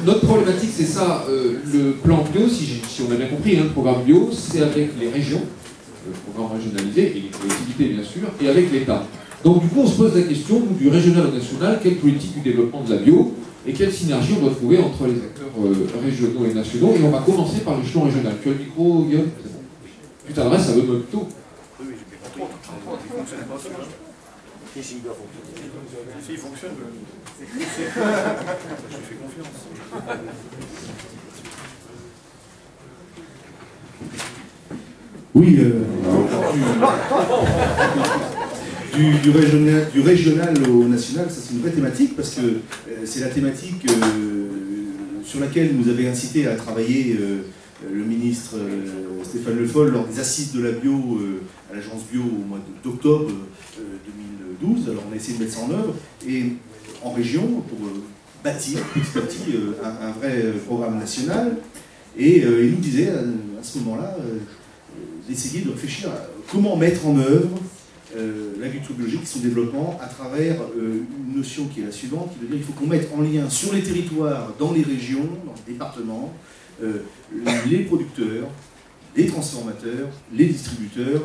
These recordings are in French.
Notre problématique, c'est ça. Le plan bio, si on a bien compris, le programme bio, c'est avec les régions, le programme régionalisé, et les collectivités, bien sûr, et avec l'État. Donc, du coup, on se pose la question, nous, du régional au national, quelle politique du développement de la bio, et quelle synergie on doit trouver entre les acteurs régionaux et nationaux. Et on va commencer par l'échelon régional. Tu as le micro, Guillaume? Tu t'adresses à Benoît plutôt. Oui, j'ai bien compris. Il fonctionne pas, celui-là. Si, il doit fonctionner. Si, il fonctionne. Je lui fais confiance. Oui, du régional au national, ça c'est une vraie thématique, parce que c'est la thématique sur laquelle nous avait incité à travailler le ministre Stéphane Le Foll lors des assises de la bio à l'agence bio au mois d'octobre 2012. Alors on a essayé de mettre ça en œuvre, et en région, pour bâtir petit à petit un vrai programme national, et il nous disait à ce moment-là d'essayer de réfléchir à comment mettre en œuvre l'agriculture biologique et son développement à travers une notion qui est la suivante, qui veut dire qu'il faut qu'on mette en lien sur les territoires, dans les régions, dans les départements, les producteurs, les transformateurs, les distributeurs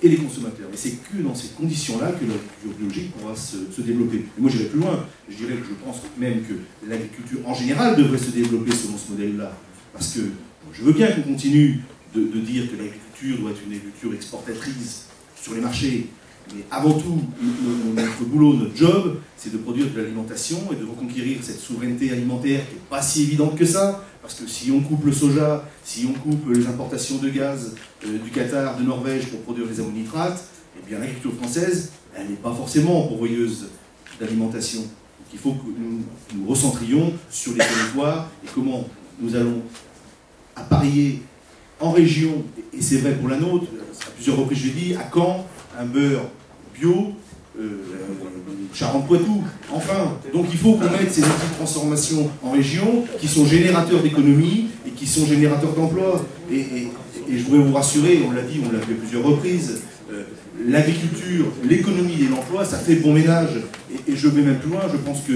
et les consommateurs. Et c'est que dans ces conditions-là que l'agriculture biologique pourra se développer. Et moi j'irai plus loin, je dirais que je pense même que l'agriculture en général devrait se développer selon ce modèle-là. Parce que je veux bien qu'on continue de dire que l'agriculture doit être une agriculture exportatrice sur les marchés, mais avant tout, notre boulot, notre job, c'est de produire de l'alimentation et de reconquérir cette souveraineté alimentaire qui n'est pas si évidente que ça, parce que si on coupe le soja, si on coupe les importations de gaz du Qatar, de Norvège pour produire les ammonitrates, eh bien l'agriculture française, elle n'est pas forcément pourvoyeuse d'alimentation. Donc il faut que nous recentrions sur les territoires et comment nous allons apparier en région, et c'est vrai pour la nôtre, à plusieurs reprises je l'ai dit, à Caen, un beurre bio, Charentes-Poitou, enfin. Donc il faut qu'on mette ces outils de transformation en région, qui sont générateurs d'économie et qui sont générateurs d'emplois. Et je voudrais vous rassurer, on l'a dit, on l'a fait à plusieurs reprises, l'agriculture, l'économie et l'emploi, ça fait bon ménage. Et je vais même plus loin, je pense que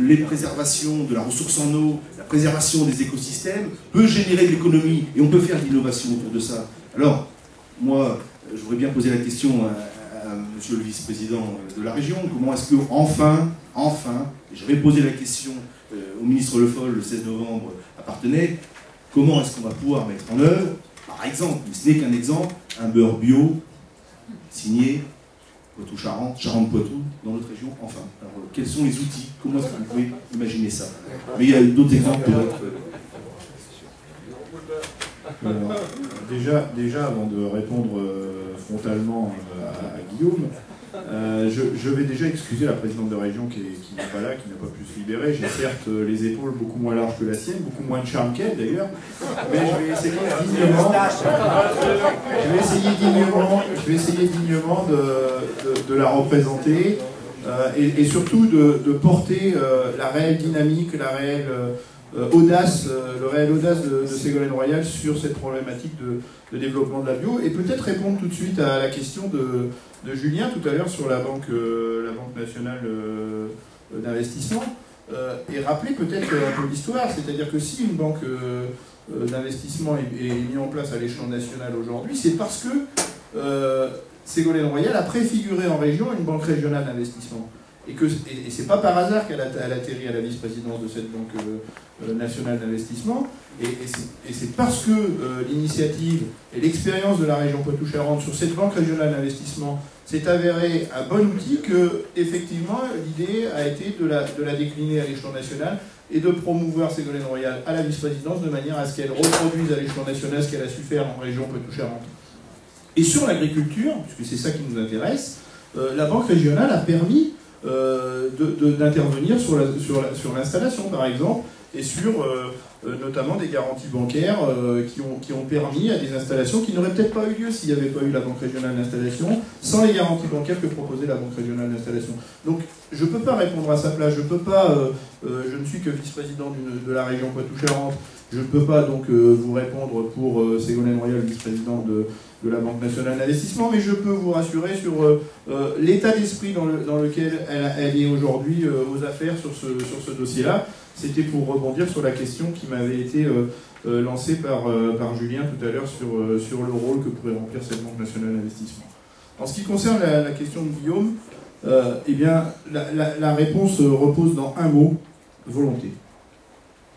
les préservations de la ressource en eau, la préservation des écosystèmes peut générer de l'économie et on peut faire de l'innovation autour de ça. Alors, moi, je voudrais bien poser la question à monsieur le vice-président de la région, comment est-ce que, enfin, et je vais poser la question au ministre Le Foll le 16 novembre à Parthenay, comment est-ce qu'on va pouvoir mettre en œuvre, par exemple, mais ce n'est qu'un exemple, un beurre bio signé Poitou-Charentes, Charentes-Poitou, dans notre région, enfin. Alors, quels sont les outils? Comment est-ce que vous pouvez imaginer ça? Mais il y a d'autres exemples peut-être. Alors, déjà, avant de répondre frontalement à Guillaume, je vais déjà excuser la présidente de région qui n'est pas là, qui n'a pas pu se libérer. J'ai certes les épaules beaucoup moins larges que la sienne, beaucoup moins de charme qu'elle d'ailleurs, mais je vais essayer dignement de la représenter et surtout de porter la réelle dynamique, la réelle audace, le réel audace de Ségolène Royal sur cette problématique de développement de la bio, et peut-être répondre tout de suite à la question de Julien tout à l'heure sur la Banque nationale d'investissement, et rappeler peut-être un peu l'histoire, c'est-à-dire que si une banque d'investissement est mise en place à l'échelon national aujourd'hui, c'est parce que Ségolène Royal a préfiguré en région une banque régionale d'investissement. Et c'est pas par hasard qu'elle atterrit à la vice-présidence de cette banque nationale d'investissement. Et c'est parce que l'initiative et l'expérience de la région Poitou-Charentes sur cette banque régionale d'investissement s'est avérée un bon outil que, effectivement, l'idée a été de la décliner à l'échelon national et de promouvoir Ségolène Royal à la vice-présidence de manière à ce qu'elle reproduise à l'échelon national ce qu'elle a su faire en région Poitou-Charentes. Et sur l'agriculture, puisque c'est ça qui nous intéresse, la banque régionale a permis d'intervenir sur l'installation, par exemple, et sur notamment des garanties bancaires qui ont permis à des installations qui n'auraient peut-être pas eu lieu s'il n'y avait pas eu la Banque régionale d'installation, sans les garanties bancaires que proposait la Banque régionale d'installation. Donc je ne peux pas répondre à sa place, je ne suis que vice-président de la région Poitou-Charentes, je ne peux pas donc vous répondre pour Ségolène Royal, vice-présidente de la Banque nationale d'investissement, mais je peux vous rassurer sur l'état d'esprit dans lequel elle est aujourd'hui aux affaires sur ce dossier-là. c'était pour rebondir sur la question qui m'avait été lancée par Julien tout à l'heure sur le rôle que pourrait remplir cette Banque nationale d'investissement. En ce qui concerne la question de Guillaume, eh bien, la réponse repose dans un mot, volonté.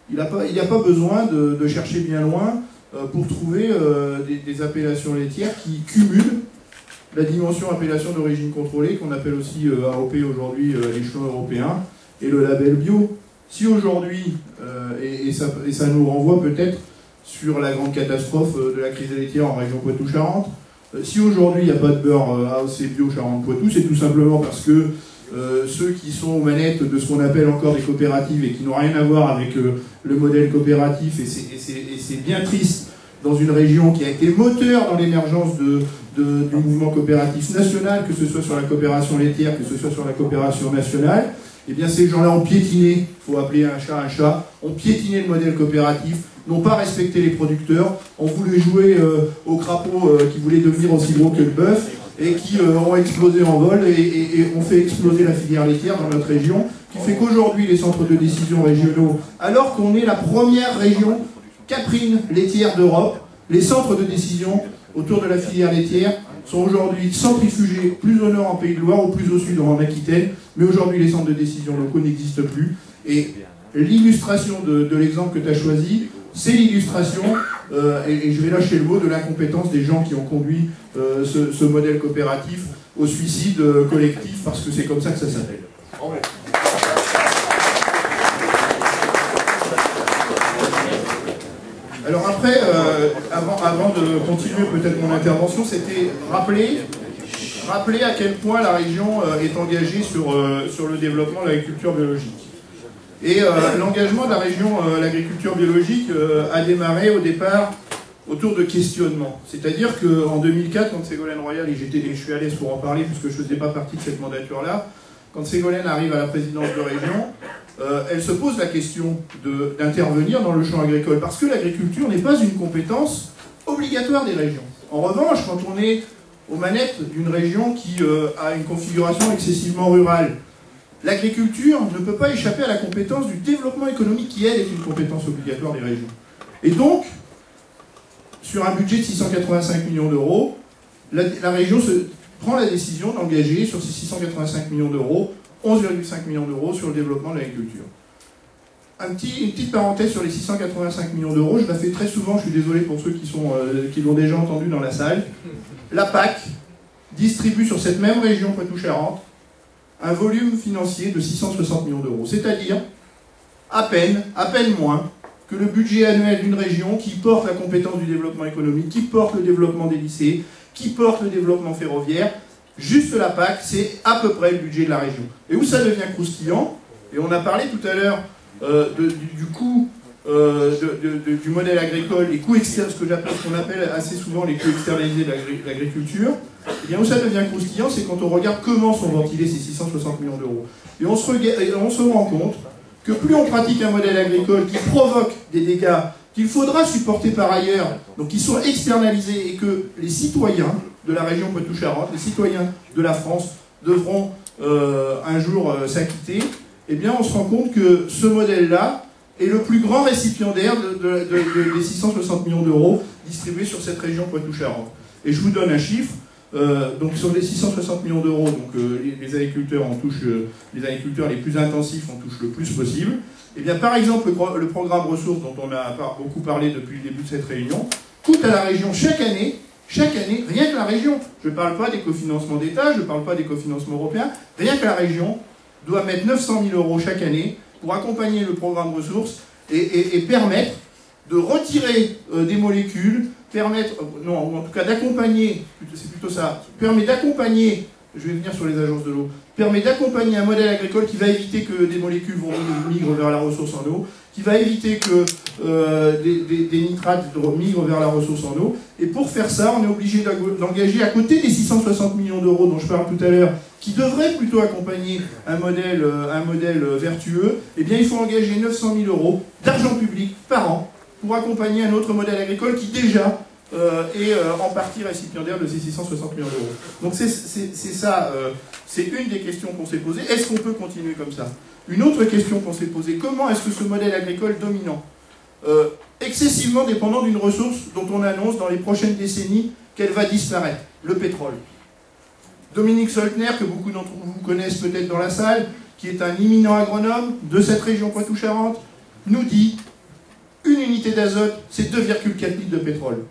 Il n'y a pas besoin de chercher bien loin pour trouver des appellations laitières qui cumulent la dimension appellation d'origine contrôlée, qu'on appelle aussi AOP aujourd'hui à l'échelon européen, et le label bio. Si aujourd'hui, et ça nous renvoie peut-être sur la grande catastrophe de la crise laitière en région Poitou-Charentes, si aujourd'hui il n'y a pas de beurre AOC bio Charentes-Poitou, c'est tout simplement parce que ceux qui sont aux manettes de ce qu'on appelle encore des coopératives et qui n'ont rien à voir avec le modèle coopératif, et c'est bien triste dans une région qui a été moteur dans l'émergence du mouvement coopératif national, que ce soit sur la coopération laitière, que ce soit sur la coopération nationale, eh bien ces gens-là ont piétiné, il faut appeler un chat, ont piétiné le modèle coopératif, n'ont pas respecté les producteurs, ont voulu jouer au crapaud qui voulait devenir aussi gros que le bœuf, et qui ont explosé en vol et ont fait exploser la filière laitière dans notre région, qui fait qu'aujourd'hui les centres de décision régionaux, alors qu'on est la première région caprine laitière d'Europe, les centres de décision autour de la filière laitière sont aujourd'hui centrifugés plus au nord en Pays de Loire ou plus au sud en Aquitaine, mais aujourd'hui les centres de décision locaux n'existent plus. Et l'illustration de l'exemple que tu as choisi, c'est l'illustration, et je vais lâcher le mot, de l'incompétence des gens qui ont conduit ce modèle coopératif au suicide collectif, parce que c'est comme ça que ça s'appelle. Alors après, avant de continuer peut-être mon intervention, c'était rappeler à quel point la région est engagée sur le développement de l'agriculture biologique. Et l'engagement de la région, l'agriculture biologique, a démarré au départ autour de questionnements. C'est-à-dire qu'en 2004, quand Ségolène Royal, et je suis à l'aise pour en parler puisque je ne faisais pas partie de cette mandature-là, quand Ségolène arrive à la présidence de région, elle se pose la question d'intervenir dans le champ agricole, parce que l'agriculture n'est pas une compétence obligatoire des régions. En revanche, quand on est aux manettes d'une région qui a une configuration excessivement rurale, l'agriculture ne peut pas échapper à la compétence du développement économique qui, elle, est une compétence obligatoire des régions. Et donc, sur un budget de 685 millions d'euros, la région prend la décision d'engager sur ces 685 millions d'euros 11,5 millions d'euros sur le développement de l'agriculture. Une petite parenthèse sur les 685 millions d'euros, je la fais très souvent, je suis désolé pour ceux qui l'ont déjà entendu dans la salle. La PAC distribue sur cette même région Poitou-Charentes un volume financier de 660 millions d'euros, c'est-à-dire à peine moins que le budget annuel d'une région qui porte la compétence du développement économique, qui porte le développement des lycées, qui porte le développement ferroviaire. Juste la PAC, c'est à peu près le budget de la région. Et où ça devient croustillant, et on a parlé tout à l'heure du coût du modèle agricole, les coûts externes, ce qu'on appelle assez souvent les coûts externalisés de l'agriculture, et bien où ça devient croustillant, c'est quand on regarde comment sont ventilés ces 660 millions d'euros. Et on se rend compte que plus on pratique un modèle agricole qui provoque des dégâts qu'il faudra supporter par ailleurs, donc qui sont externalisés, et que les citoyens de la région Poitou-Charentes, les citoyens de la France devront un jour s'acquitter, eh bien on se rend compte que ce modèle-là est le plus grand récipiendaire des 660 millions d'euros distribués sur cette région Poitou-Charentes. Et je vous donne un chiffre, donc sur les 660 millions d'euros, les agriculteurs en touchent, les agriculteurs les plus intensifs en touchent le plus possible. Et bien par exemple le programme ressources dont on a beaucoup parlé depuis le début de cette réunion coûte à la région chaque année, rien que la région, je ne parle pas des cofinancements d'État, je ne parle pas des cofinancements européens, rien que la région doit mettre 900 000 euros chaque année pour accompagner le programme ressources et permettre de retirer des molécules, ou en tout cas d'accompagner, c'est plutôt ça, permet d'accompagner, je vais venir sur les agences de l'eau, permet d'accompagner un modèle agricole qui va éviter que des molécules migrent vers la ressource en eau, qui va éviter que des nitrates migrent vers la ressource en eau. Et pour faire ça, on est obligé d'engager, à côté des 660 millions d'euros dont je parle tout à l'heure, qui devraient plutôt accompagner un modèle vertueux, eh bien il faut engager 900 000 euros d'argent public par an pour accompagner un autre modèle agricole qui déjà et en partie récipiendaire de ces 660 millions d'euros. Donc c'est ça, c'est une des questions qu'on s'est posées. Est-ce qu'on peut continuer comme ça? Une autre question qu'on s'est posée, comment est-ce que ce modèle agricole dominant, excessivement dépendant d'une ressource dont on annonce dans les prochaines décennies qu'elle va disparaître, le pétrole. Dominique Soltner, que beaucoup d'entre vous connaissent peut-être dans la salle, qui est un éminent agronome de cette région Poitou-Charentes, nous dit une unité d'azote, c'est 2,4 litres de pétrole.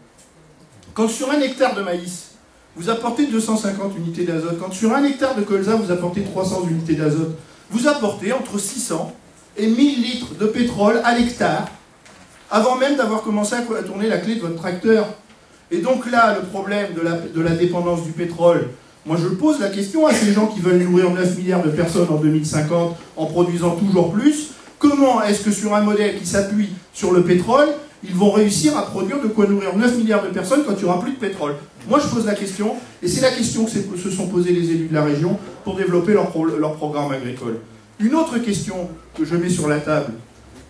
Quand sur 1 hectare de maïs, vous apportez 250 unités d'azote, quand sur 1 hectare de colza, vous apportez 300 unités d'azote, vous apportez entre 600 et 1000 litres de pétrole à l'hectare, avant même d'avoir commencé à tourner la clé de votre tracteur. Et donc là, le problème de la dépendance du pétrole, moi je pose la question à ces gens qui veulent nourrir 9 milliards de personnes en 2050 en produisant toujours plus, comment est-ce que sur un modèle qui s'appuie sur le pétrole, ils vont réussir à produire de quoi nourrir 9 milliards de personnes quand il n'y aura plus de pétrole? Moi je pose la question, et c'est la question que se sont posés les élus de la région pour développer leur programme agricole. Une autre question que je mets sur la table,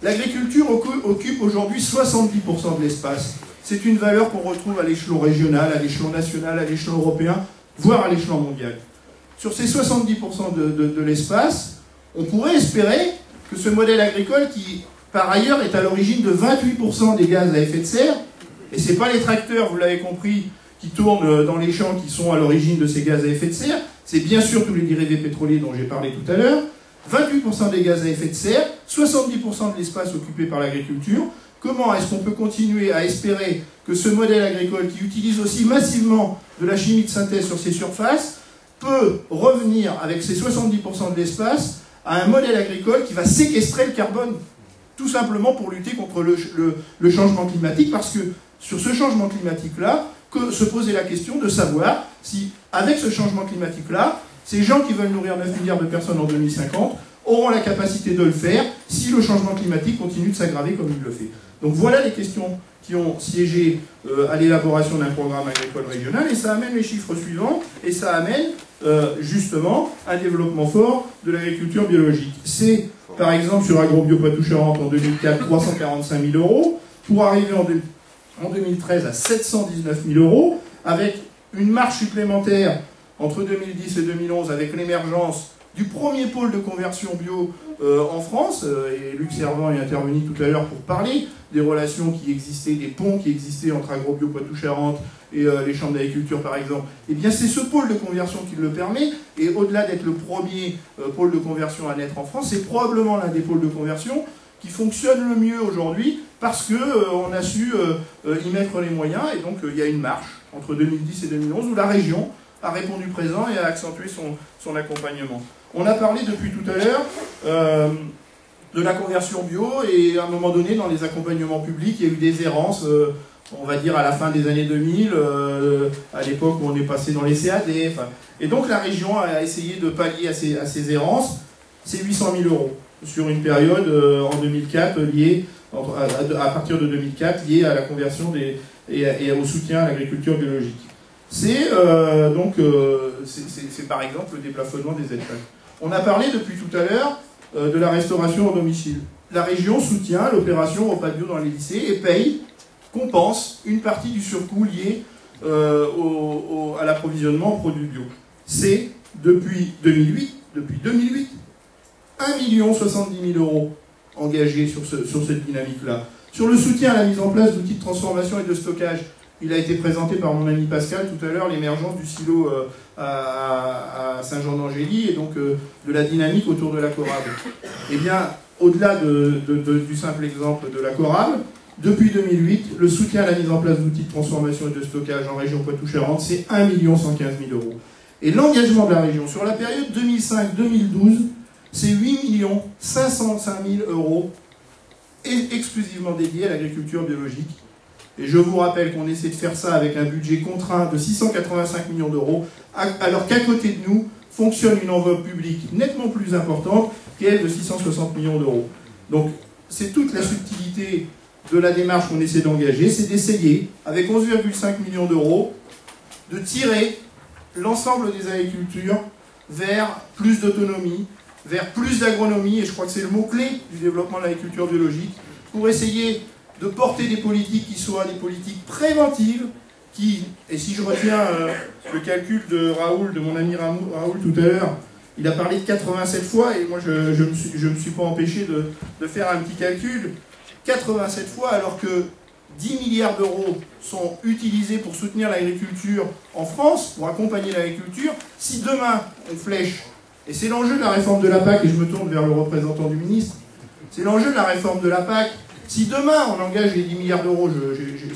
l'agriculture occupe aujourd'hui 70% de l'espace. C'est une valeur qu'on retrouve à l'échelon régional, à l'échelon national, à l'échelon européen, voire à l'échelon mondial. Sur ces 70% de l'espace, on pourrait espérer que ce modèle agricole qui, par ailleurs, est à l'origine de 28% des gaz à effet de serre, et ce n'est pas les tracteurs, vous l'avez compris, qui tournent dans les champs qui sont à l'origine de ces gaz à effet de serre, c'est bien sûr tous les dérivés pétroliers dont j'ai parlé tout à l'heure, 28% des gaz à effet de serre, 70% de l'espace occupé par l'agriculture. Comment est-ce qu'on peut continuer à espérer que ce modèle agricole, qui utilise aussi massivement de la chimie de synthèse sur ses surfaces, peut revenir avec ses 70% de l'espace à un modèle agricole qui va séquestrer le carbone, tout simplement pour lutter contre le changement climatique, parce que sur ce changement climatique-là, se poser la question de savoir si, avec ce changement climatique-là, ces gens qui veulent nourrir 9 milliards de personnes en 2050 auront la capacité de le faire si le changement climatique continue de s'aggraver comme il le fait. Donc voilà les questions qui ont siégé à l'élaboration d'un programme agricole régional, et ça amène les chiffres suivants, et ça amène justement un développement fort de l'agriculture biologique. C'est, par exemple, sur AgroBio Poitou-Charentes en 2004, 345 000 euros, pour arriver en 2013 à 719 000 euros, avec une marge supplémentaire entre 2010 et 2011, avec l'émergence du premier pôle de conversion bio en France, et Luc Servant est intervenu tout à l'heure pour parler des relations qui existaient, des ponts qui existaient entre AgroBio Poitou-Charentes et les chambres d'agriculture par exemple. Et bien c'est ce pôle de conversion qui le permet, et au-delà d'être le premier pôle de conversion à naître en France, c'est probablement l'un des pôles de conversion qui fonctionne le mieux aujourd'hui, parce qu'on a su y mettre les moyens, et donc il y a une marche entre 2010 et 2011 où la région a répondu présent et a accentué son accompagnement. On a parlé depuis tout à l'heure de la conversion bio, et à un moment donné, dans les accompagnements publics, il y a eu des errances, on va dire à la fin des années 2000, à l'époque où on est passé dans les CAD. Et donc la région a essayé de pallier à ces errances. C'est 800 000 euros sur une période en 2004, à partir de 2004, liée à la conversion et au soutien à l'agriculture biologique. C'est par exemple le déplafonnement des aides. On a parlé depuis tout à l'heure de la restauration au domicile. La région soutient l'opération repas bio dans les lycées et paye, compense une partie du surcoût lié à l'approvisionnement en produits bio. C'est depuis 2008, 1 070 000 euros engagés sur cette dynamique-là. Sur le soutien à la mise en place d'outils de transformation et de stockage, il a été présenté par mon ami Pascal tout à l'heure, l'émergence du silo à Saint-Jean-d'Angély, et donc de la dynamique autour de la Corab. Eh bien, au-delà du simple exemple de la Corab, depuis 2008, le soutien à la mise en place d'outils de transformation et de stockage en région Poitou-Charentes, c'est 1 115 000 euros. Et l'engagement de la région sur la période 2005-2012, c'est 8 505 000 euros exclusivement dédiés à l'agriculture biologique. Et je vous rappelle qu'on essaie de faire ça avec un budget contraint de 685 millions d'euros, alors qu'à côté de nous fonctionne une enveloppe publique nettement plus importante, qui est de 660 millions d'euros. Donc c'est toute la subtilité de la démarche qu'on essaie d'engager, c'est d'essayer, avec 11,5 millions d'euros, de tirer l'ensemble des agricultures vers plus d'autonomie, vers plus d'agronomie, et je crois que c'est le mot-clé du développement de l'agriculture biologique, pour essayer de porter des politiques qui soient des politiques préventives, et si je retiens le calcul de Raoul, de mon ami Raoul tout à l'heure, il a parlé de 87 fois, et moi je me suis pas empêché de faire un petit calcul. 87 fois, alors que 10 milliards d'euros sont utilisés pour soutenir l'agriculture en France, pour accompagner l'agriculture. Si demain on flèche, et c'est l'enjeu de la réforme de la PAC, et je me tourne vers le représentant du ministre, c'est l'enjeu de la réforme de la PAC. Si demain on engage les 10 milliards d'euros,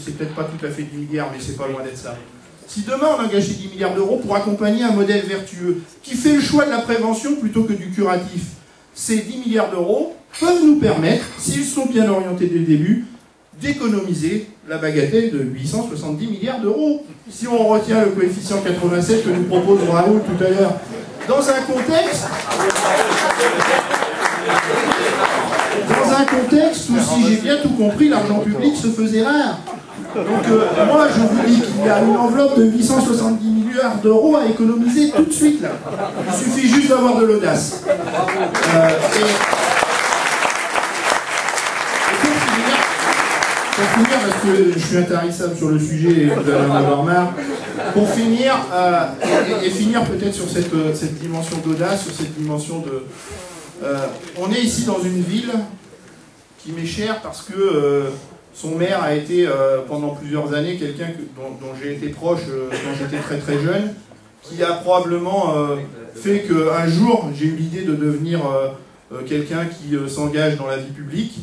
c'est peut-être pas tout à fait 10 milliards, mais c'est pas loin d'être ça. Si demain on engage les 10 milliards d'euros pour accompagner un modèle vertueux, qui fait le choix de la prévention plutôt que du curatif, ces 10 milliards d'euros peuvent nous permettre, s'ils sont bien orientés dès le début, d'économiser la bagatelle de 870 milliards d'euros. Si on retient le coefficient 87 que nous propose Raoul tout à l'heure, dans un contexte où, si j'ai bien tout compris, l'argent public se faisait rare. Donc moi je vous dis qu'il y a une enveloppe de 870 milliards d'euros à économiser tout de suite là. Il suffit juste d'avoir de l'audace. Pour finir, parce que je suis intarissable sur le sujet et vous allez en avoir marre, pour finir, et finir peut-être sur cette dimension d'audace, sur cette dimension de... on est ici dans une ville qui m'est chère parce que son maire a été pendant plusieurs années quelqu'un dont j'ai été proche quand j'étais très très jeune, qui a probablement fait qu'un jour j'ai eu l'idée de devenir quelqu'un qui s'engage dans la vie publique.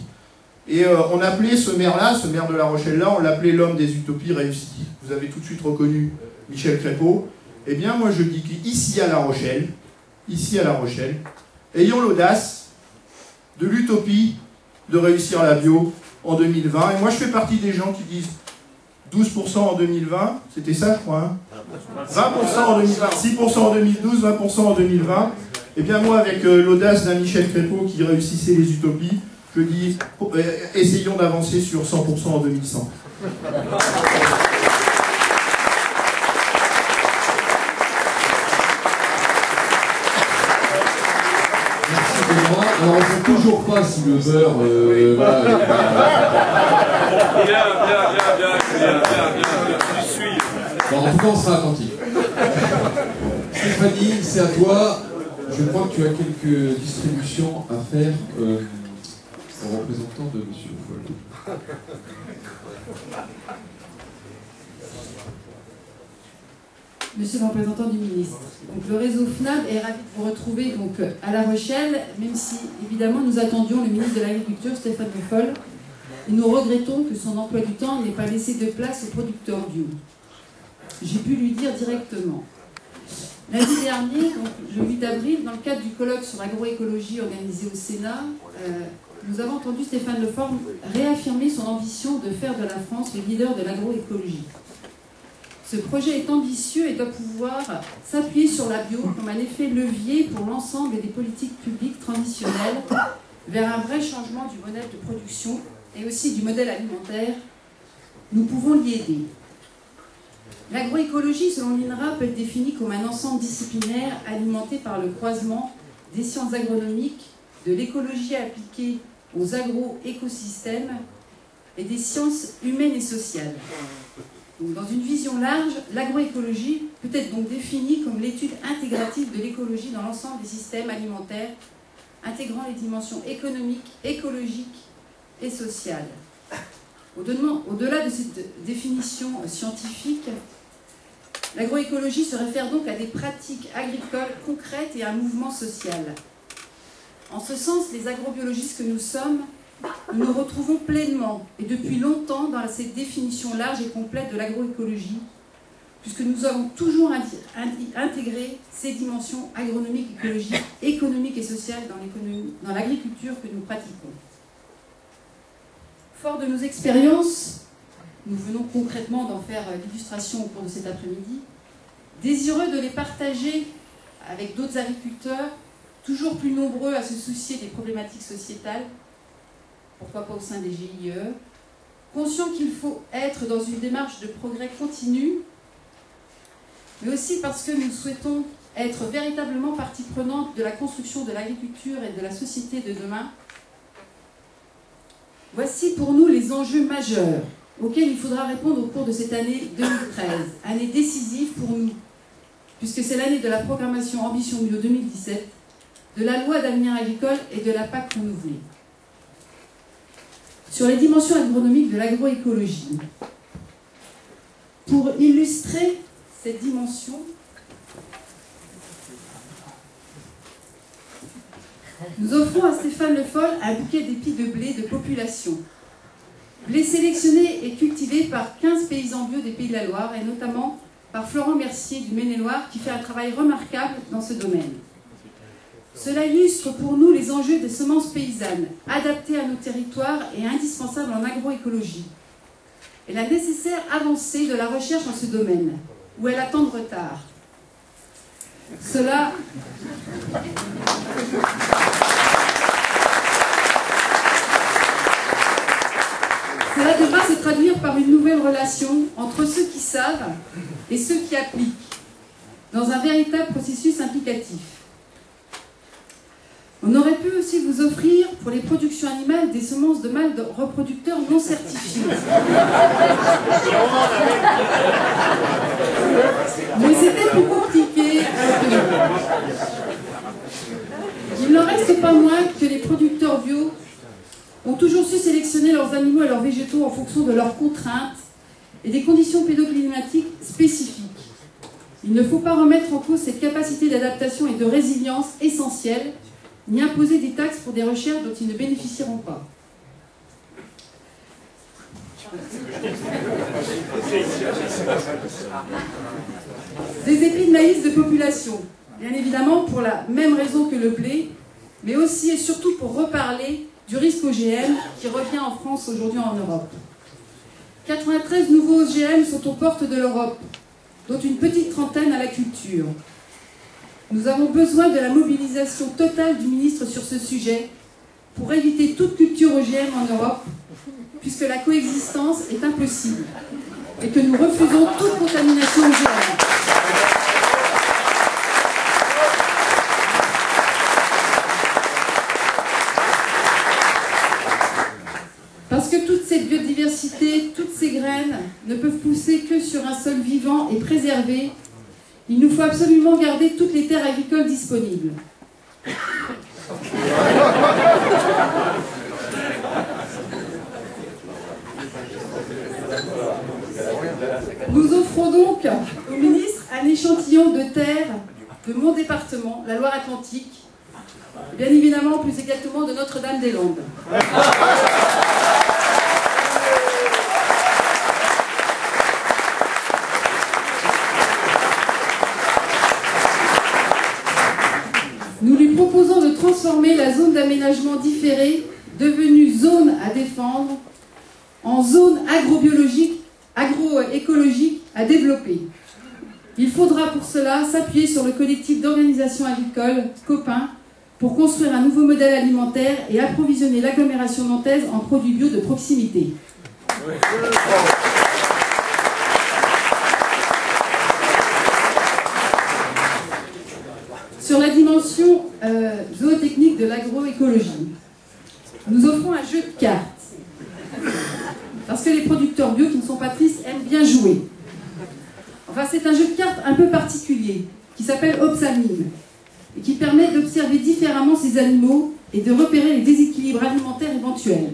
Et on appelait ce maire-là, ce maire de La Rochelle-là, on l'appelait l'homme des utopies réussies. Vous avez tout de suite reconnu Michel Crépeau. Eh bien moi je dis qu'ici à La Rochelle, ayons l'audace de l'utopie de réussir la bio en 2020. Et moi je fais partie des gens qui disent 12% en 2020, c'était ça je crois, hein, 20% en 2020, 6% en 2012, 20% en 2020. Et bien moi avec l'audace d'un Michel Crépeau qui réussissait les utopies, je dis, essayons d'avancer sur 100% en 2100. Merci Benoît. Alors on ne sait toujours pas si le beurre va... Je suis. Bon, en tout cas on sera attentif. Stéphanie, c'est à toi. Je crois que tu as quelques distributions à faire au représentant de M. Foll. Monsieur le représentant du ministre, donc, le réseau FNAB est ravi de vous retrouver donc, à La Rochelle, même si évidemment nous attendions le ministre de l'Agriculture, Stéphane Le Foll, et nous regrettons que son emploi du temps n'ait pas laissé de place aux producteurs bio. J'ai pu lui dire directement. Lundi dernier, donc, le 8 avril, dans le cadre du colloque sur l'agroécologie organisé au Sénat, nous avons entendu Stéphane Le Foll réaffirmer son ambition de faire de la France le leader de l'agroécologie. Ce projet est ambitieux et doit pouvoir s'appuyer sur la bio comme un effet levier pour l'ensemble des politiques publiques transitionnelles vers un vrai changement du modèle de production et aussi du modèle alimentaire. Nous pouvons l'y aider. L'agroécologie, selon l'INRA, peut être définie comme un ensemble disciplinaire alimenté par le croisement des sciences agronomiques, de l'écologie appliquée aux agro-écosystèmes et des sciences humaines et sociales. Donc, dans une vision large, l'agroécologie peut être donc définie comme l'étude intégrative de l'écologie dans l'ensemble des systèmes alimentaires, intégrant les dimensions économiques, écologiques et sociales. Au-delà de cette définition scientifique, l'agroécologie se réfère donc à des pratiques agricoles concrètes et à un mouvement social. En ce sens, les agrobiologistes que nous sommes, nous nous retrouvons pleinement et depuis longtemps dans cette définition large et complète de l'agroécologie, puisque nous avons toujours intégré ces dimensions agronomiques, écologiques, économiques et sociales dans l'agriculture que nous pratiquons. Fort de nos expériences, nous venons concrètement d'en faire l'illustration au cours de cet après-midi, désireux de les partager avec d'autres agriculteurs, toujours plus nombreux à se soucier des problématiques sociétales, pourquoi pas au sein des GIE, conscients qu'il faut être dans une démarche de progrès continu, mais aussi parce que nous souhaitons être véritablement partie prenante de la construction de l'agriculture et de la société de demain. Voici pour nous les enjeux majeurs auxquels il faudra répondre au cours de cette année 2013, année décisive pour nous, puisque c'est l'année de la programmation Ambition Bio 2017, de la loi d'avenir agricole et de la PAC renouvelée. Sur les dimensions agronomiques de l'agroécologie, pour illustrer cette dimension, nous offrons à Stéphane Le Foll un bouquet d'épis de blé de population. Blé sélectionné et cultivé par 15 paysans bio des Pays de la Loire et notamment par Florent Mercier du Maine-et-Loire qui fait un travail remarquable dans ce domaine. Cela illustre pour nous les enjeux des semences paysannes, adaptées à nos territoires et indispensables en agroécologie, et la nécessaire avancée de la recherche dans ce domaine, où elle a tant de retard. Cela devra se traduire par une nouvelle relation entre ceux qui savent et ceux qui appliquent, dans un véritable processus implicatif. On aurait pu aussi vous offrir, pour les productions animales, des semences de mâles reproducteurs non certifiés. Mais c'était plus compliqué à obtenir. Il n'en reste pas moins que les producteurs bio ont toujours su sélectionner leurs animaux et leurs végétaux en fonction de leurs contraintes et des conditions pédoclimatiques spécifiques. Il ne faut pas remettre en cause cette capacité d'adaptation et de résilience essentielle, ni imposer des taxes pour des recherches dont ils ne bénéficieront pas. Des épis de maïs de population, bien évidemment pour la même raison que le blé, mais aussi et surtout pour reparler du risque OGM qui revient en France aujourd'hui en Europe. 93 nouveaux OGM sont aux portes de l'Europe, dont une petite trentaine à la culture. Nous avons besoin de la mobilisation totale du ministre sur ce sujet pour éviter toute culture OGM en Europe, puisque la coexistence est impossible et que nous refusons toute contamination OGM. Parce que toute cette biodiversité, toutes ces graines ne peuvent pousser que sur un sol vivant et préservé, il nous faut absolument garder toutes les terres agricoles disponibles. Nous offrons donc au ministre un échantillon de terre de mon département, la Loire-Atlantique, bien évidemment plus exactement de Notre-Dame-des-Landes. Nous lui proposons de transformer la zone d'aménagement différé, devenue zone à défendre, en zone agrobiologique, agroécologique à développer. Il faudra pour cela s'appuyer sur le collectif d'organisations agricoles, Copain, pour construire un nouveau modèle alimentaire et approvisionner l'agglomération nantaise en produits bio de proximité. Sur la dimension zootechnique de l'agroécologie, nous offrons un jeu de cartes. Parce que les producteurs bio qui ne sont pas tristes aiment bien jouer. Enfin, c'est un jeu de cartes un peu particulier, qui s'appelle Opsamine, et qui permet d'observer différemment ces animaux et de repérer les déséquilibres alimentaires éventuels.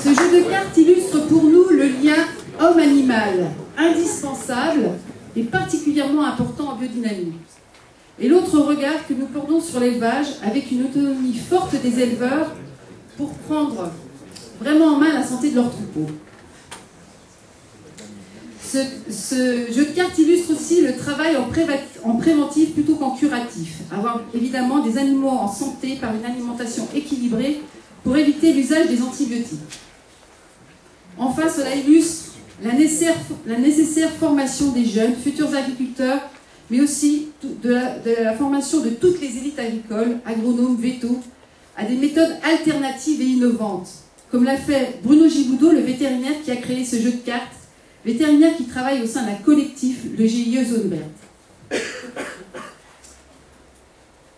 Ce jeu de cartes illustre pour nous le lien homme-animal, indispensable et particulièrement important en biodynamie. Et l'autre regard que nous portons sur l'élevage, avec une autonomie forte des éleveurs pour prendre vraiment en main la santé de leurs troupeaux. Ce jeu de cartes illustre aussi le travail en préventif plutôt qu'en curatif. Avoir évidemment des animaux en santé par une alimentation équilibrée pour éviter l'usage des antibiotiques. Enfin, cela illustre la nécessaire formation des jeunes, futurs agriculteurs, mais aussi de la formation de toutes les élites agricoles, agronomes, vétos, à des méthodes alternatives et innovantes, comme l'a fait Bruno Giboudot, le vétérinaire qui a créé ce jeu de cartes, vétérinaire qui travaille au sein d'un collectif, le GIE Zone Verte.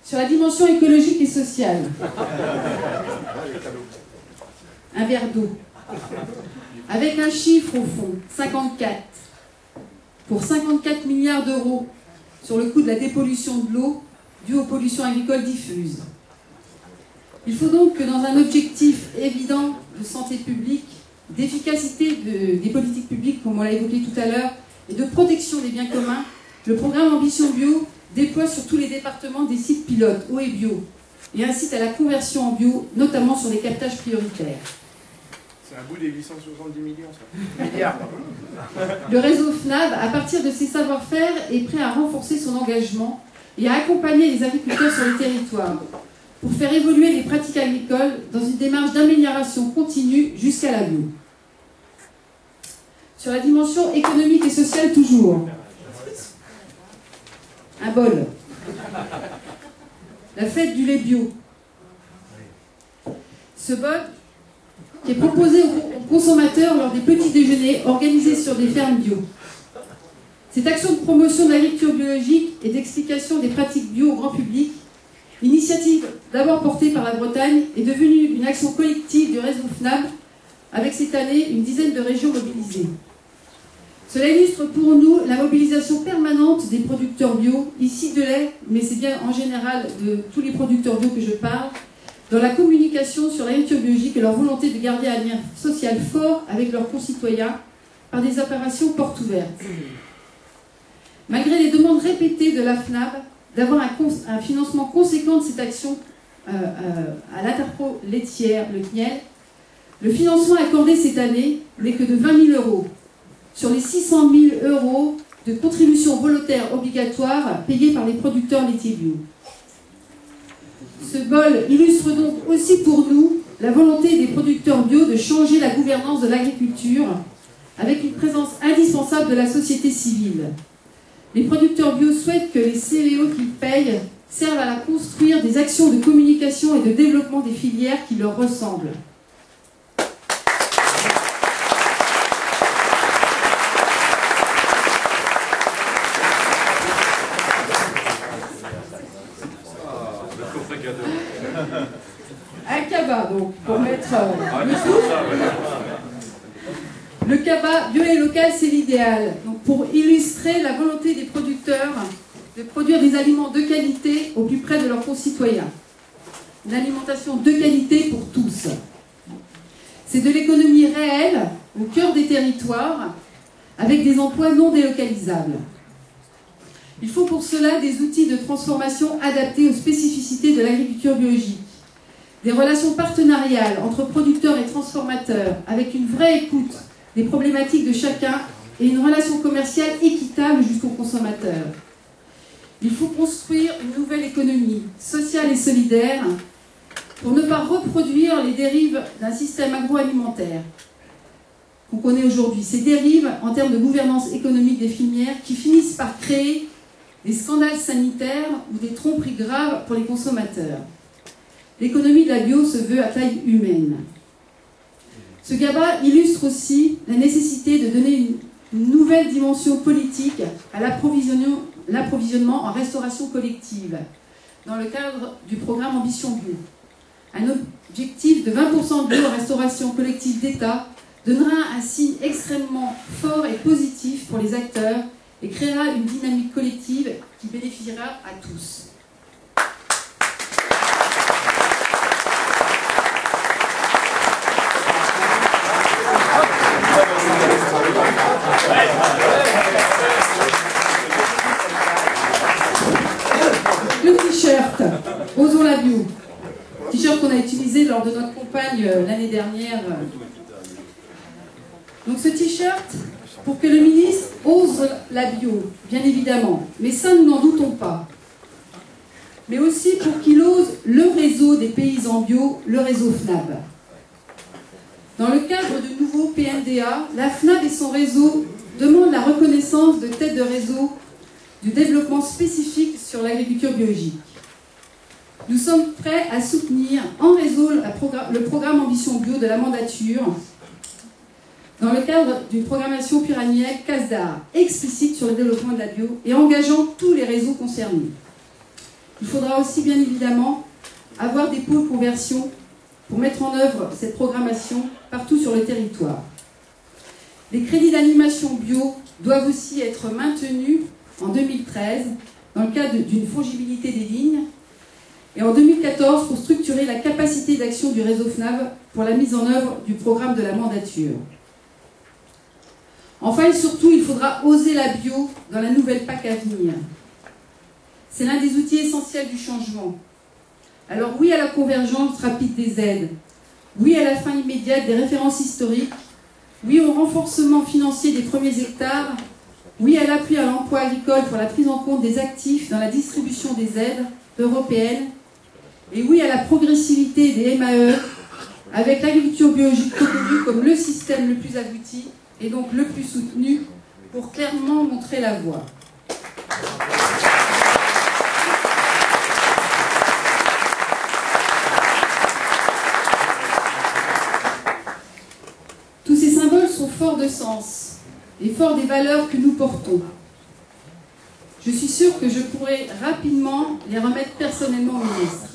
Sur la dimension écologique et sociale, un verre d'eau, avec un chiffre au fond, 54, pour 54 milliards d'euros sur le coût de la dépollution de l'eau due aux pollutions agricoles diffuses. Il faut donc que dans un objectif évident de santé publique, d'efficacité des politiques publiques, comme on l'a évoqué tout à l'heure, et de protection des biens communs, le programme Ambition Bio déploie sur tous les départements des sites pilotes, eau et bio, et incite à la conversion en bio, notamment sur les captages prioritaires. C'est un bout des 870 millions, ça. Milliards, pardon. Le réseau FNAB, à partir de ses savoir-faire, est prêt à renforcer son engagement et à accompagner les agriculteurs sur les territoires pour faire évoluer les pratiques agricoles dans une démarche d'amélioration continue jusqu'à la bio. Sur la dimension économique et sociale toujours, un bol. La fête du lait bio. Ce bol qui est proposé aux consommateurs lors des petits déjeuners organisés sur des fermes bio. Cette action de promotion de l'agriculture biologique et d'explication des pratiques bio au grand public, initiative d'abord portée par la Bretagne, est devenue une action collective du réseau FNAB, avec cette année une dizaine de régions mobilisées. Cela illustre pour nous la mobilisation permanente des producteurs bio, ici de lait, mais c'est bien en général de tous les producteurs bio que je parle, dans la communication sur l'agriculture biologique et leur volonté de garder un lien social fort avec leurs concitoyens par des opérations portes ouvertes. Malgré les demandes répétées de la FNAB d'avoir un financement conséquent de cette action à l'Interpro laitière, le CNIEL, le financement accordé cette année n'est que de 20 000 € sur les 600 000 € de contributions volontaires obligatoires payées par les producteurs laitiers bio. Ce bol illustre donc aussi pour nous la volonté des producteurs bio de changer la gouvernance de l'agriculture avec une présence indispensable de la société civile. Les producteurs bio souhaitent que les CVO qu'ils payent servent à construire des actions de communication et de développement des filières qui leur ressemblent. Un cabas, donc, pour mettre le souffle. Le cabas bio et local, c'est l'idéal. Donc, pour illustrer la volonté des producteurs de produire des aliments de qualité au plus près de leurs concitoyens. Une alimentation de qualité pour tous. C'est de l'économie réelle, au cœur des territoires, avec des emplois non délocalisables. Il faut pour cela des outils de transformation adaptés aux spécificités de l'agriculture biologique. Des relations partenariales entre producteurs et transformateurs, avec une vraie écoute des problématiques de chacun et une relation commerciale équitable jusqu'aux consommateurs. Il faut construire une nouvelle économie sociale et solidaire pour ne pas reproduire les dérives d'un système agroalimentaire qu'on connaît aujourd'hui. Ces dérives en termes de gouvernance économique des filières qui finissent par créer des scandales sanitaires ou des tromperies graves pour les consommateurs. L'économie de la bio se veut à taille humaine. Ce GABA illustre aussi la nécessité de donner une nouvelle dimension politique à l'approvisionnement en restauration collective dans le cadre du programme Ambition Bio. Un objectif de 20% de bio en restauration collective d'État donnera un signe extrêmement fort et positif pour les acteurs et créera une dynamique collective qui bénéficiera à tous. Le t-shirt, osons la bio. T-shirt qu'on a utilisé lors de notre campagne l'année dernière. Donc ce t-shirt, pour que le ministre ose la bio, bien évidemment, mais ça nous n'en doutons pas. Mais aussi pour qu'il ose le réseau des paysans bio, le réseau FNAB. Dans le cadre du nouveau PNDA, la FNAB et son réseau demandent la reconnaissance de tête de réseau du développement spécifique sur l'agriculture biologique. Nous sommes prêts à soutenir en réseau le programme Ambition Bio de la mandature dans le cadre d'une programmation pluriannuelle CASDAR explicite sur le développement de la bio et engageant tous les réseaux concernés. il faudra aussi bien évidemment avoir des pôles conversion pour mettre en œuvre cette programmation partout sur le territoire. Les crédits d'animation bio doivent aussi être maintenus en 2013 dans le cadre d'une fongibilité des lignes et en 2014 pour structurer la capacité d'action du réseau FNAV pour la mise en œuvre du programme de la mandature. Enfin et surtout, il faudra oser la bio dans la nouvelle PAC à venir. C'est l'un des outils essentiels du changement. Alors oui à la convergence rapide des aides, oui à la fin immédiate des références historiques, oui au renforcement financier des premiers hectares, oui à l'appui à l'emploi agricole pour la prise en compte des actifs dans la distribution des aides européennes, et oui à la progressivité des MAE, avec l'agriculture biologique reconnue comme le système le plus abouti et donc le plus soutenu pour clairement montrer la voie. Tous ces symboles sont forts de sens et forts des valeurs que nous portons. Je suis sûre que je pourrai rapidement les remettre personnellement au ministre.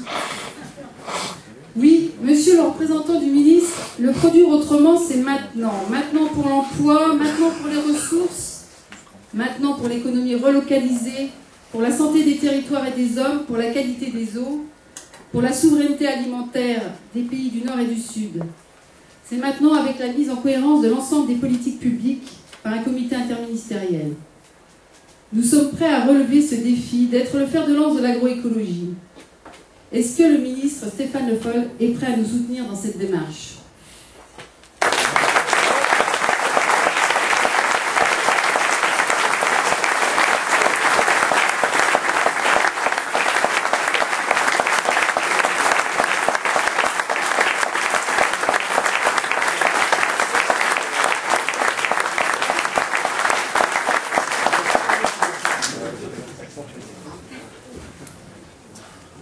Oui, monsieur le représentant du ministre, le produire autrement, c'est maintenant. Maintenant pour l'emploi, maintenant pour les ressources, maintenant pour l'économie relocalisée, pour la santé des territoires et des hommes, pour la qualité des eaux, pour la souveraineté alimentaire des pays du Nord et du Sud. C'est maintenant avec la mise en cohérence de l'ensemble des politiques publiques par un comité interministériel. Nous sommes prêts à relever ce défi d'être le fer de lance de l'agroécologie. Est-ce que le ministre Stéphane Le Foll est prêt à nous soutenir dans cette démarche ?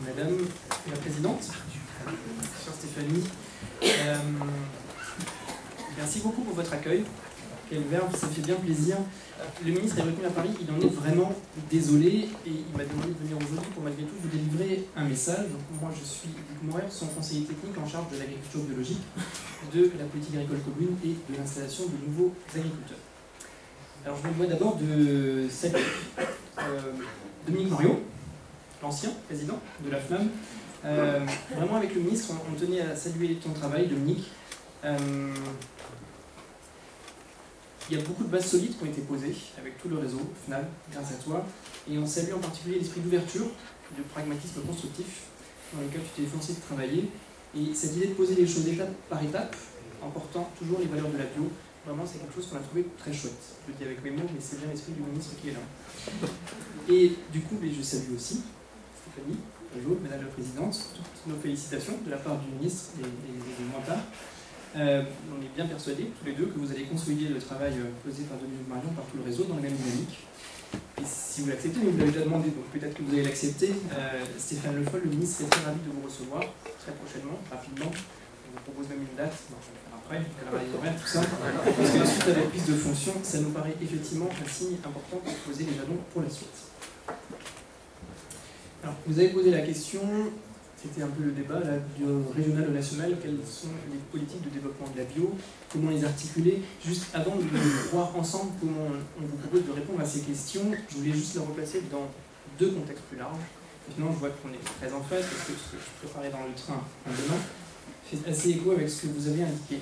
Madame la Présidente, chère Stéphanie, merci beaucoup pour votre accueil. Quel verbe, ça me fait bien plaisir. Le ministre est revenu à Paris, il en est vraiment désolé et il m'a demandé de venir aujourd'hui pour malgré tout vous délivrer un message. Donc, moi je suis Luc Morer, son conseiller technique en charge de l'agriculture biologique, de la politique agricole commune et de l'installation de nouveaux agriculteurs. Alors je me dois d'abord de saluer Dominique Morio, l'ancien président de la FNAM. Vraiment avec le ministre, on tenait à saluer ton travail, Dominique. Il y a beaucoup de bases solides qui ont été posées avec tout le réseau FNAM, grâce à toi. Et on salue en particulier l'esprit d'ouverture, de pragmatisme constructif dans lequel tu t'es efforcé de travailler. Et cette idée de poser les choses étape par étape, en portant toujours les valeurs de la bio, vraiment c'est quelque chose qu'on a trouvé très chouette. Je le dis avec mes mots, mais c'est bien l'esprit du ministre qui est là. Et du coup, je salue aussi Stéphanie, bonjour, Madame la Présidente, toutes nos félicitations de la part du ministre et des Mointards. On est bien persuadés, tous les deux, que vous allez consolider le travail posé par Dominique Marion par tout le réseau dans la même dynamique. Et si vous l'acceptez, mais vous l'avez déjà demandé, donc peut-être que vous allez l'accepter, Stéphane Le Foll, le ministre, est très ravi de vous recevoir très prochainement, rapidement. On vous propose même une date, bon, je vais le faire après, les horaires, tout ça. Parce que suite à la prise de fonction, ça nous paraît effectivement un signe important pour poser les jalons pour la suite. Alors, vous avez posé la question, c'était un peu le débat là, du régional au national, quelles sont les politiques de développement de la bio, comment les articuler. Juste avant de voir ensemble comment on vous propose de répondre à ces questions, je voulais juste les replacer dans deux contextes plus larges. Maintenant, je vois qu'on est très en phase, parce que ce que je préparais dans le train en demain fait assez écho avec ce que vous avez indiqué.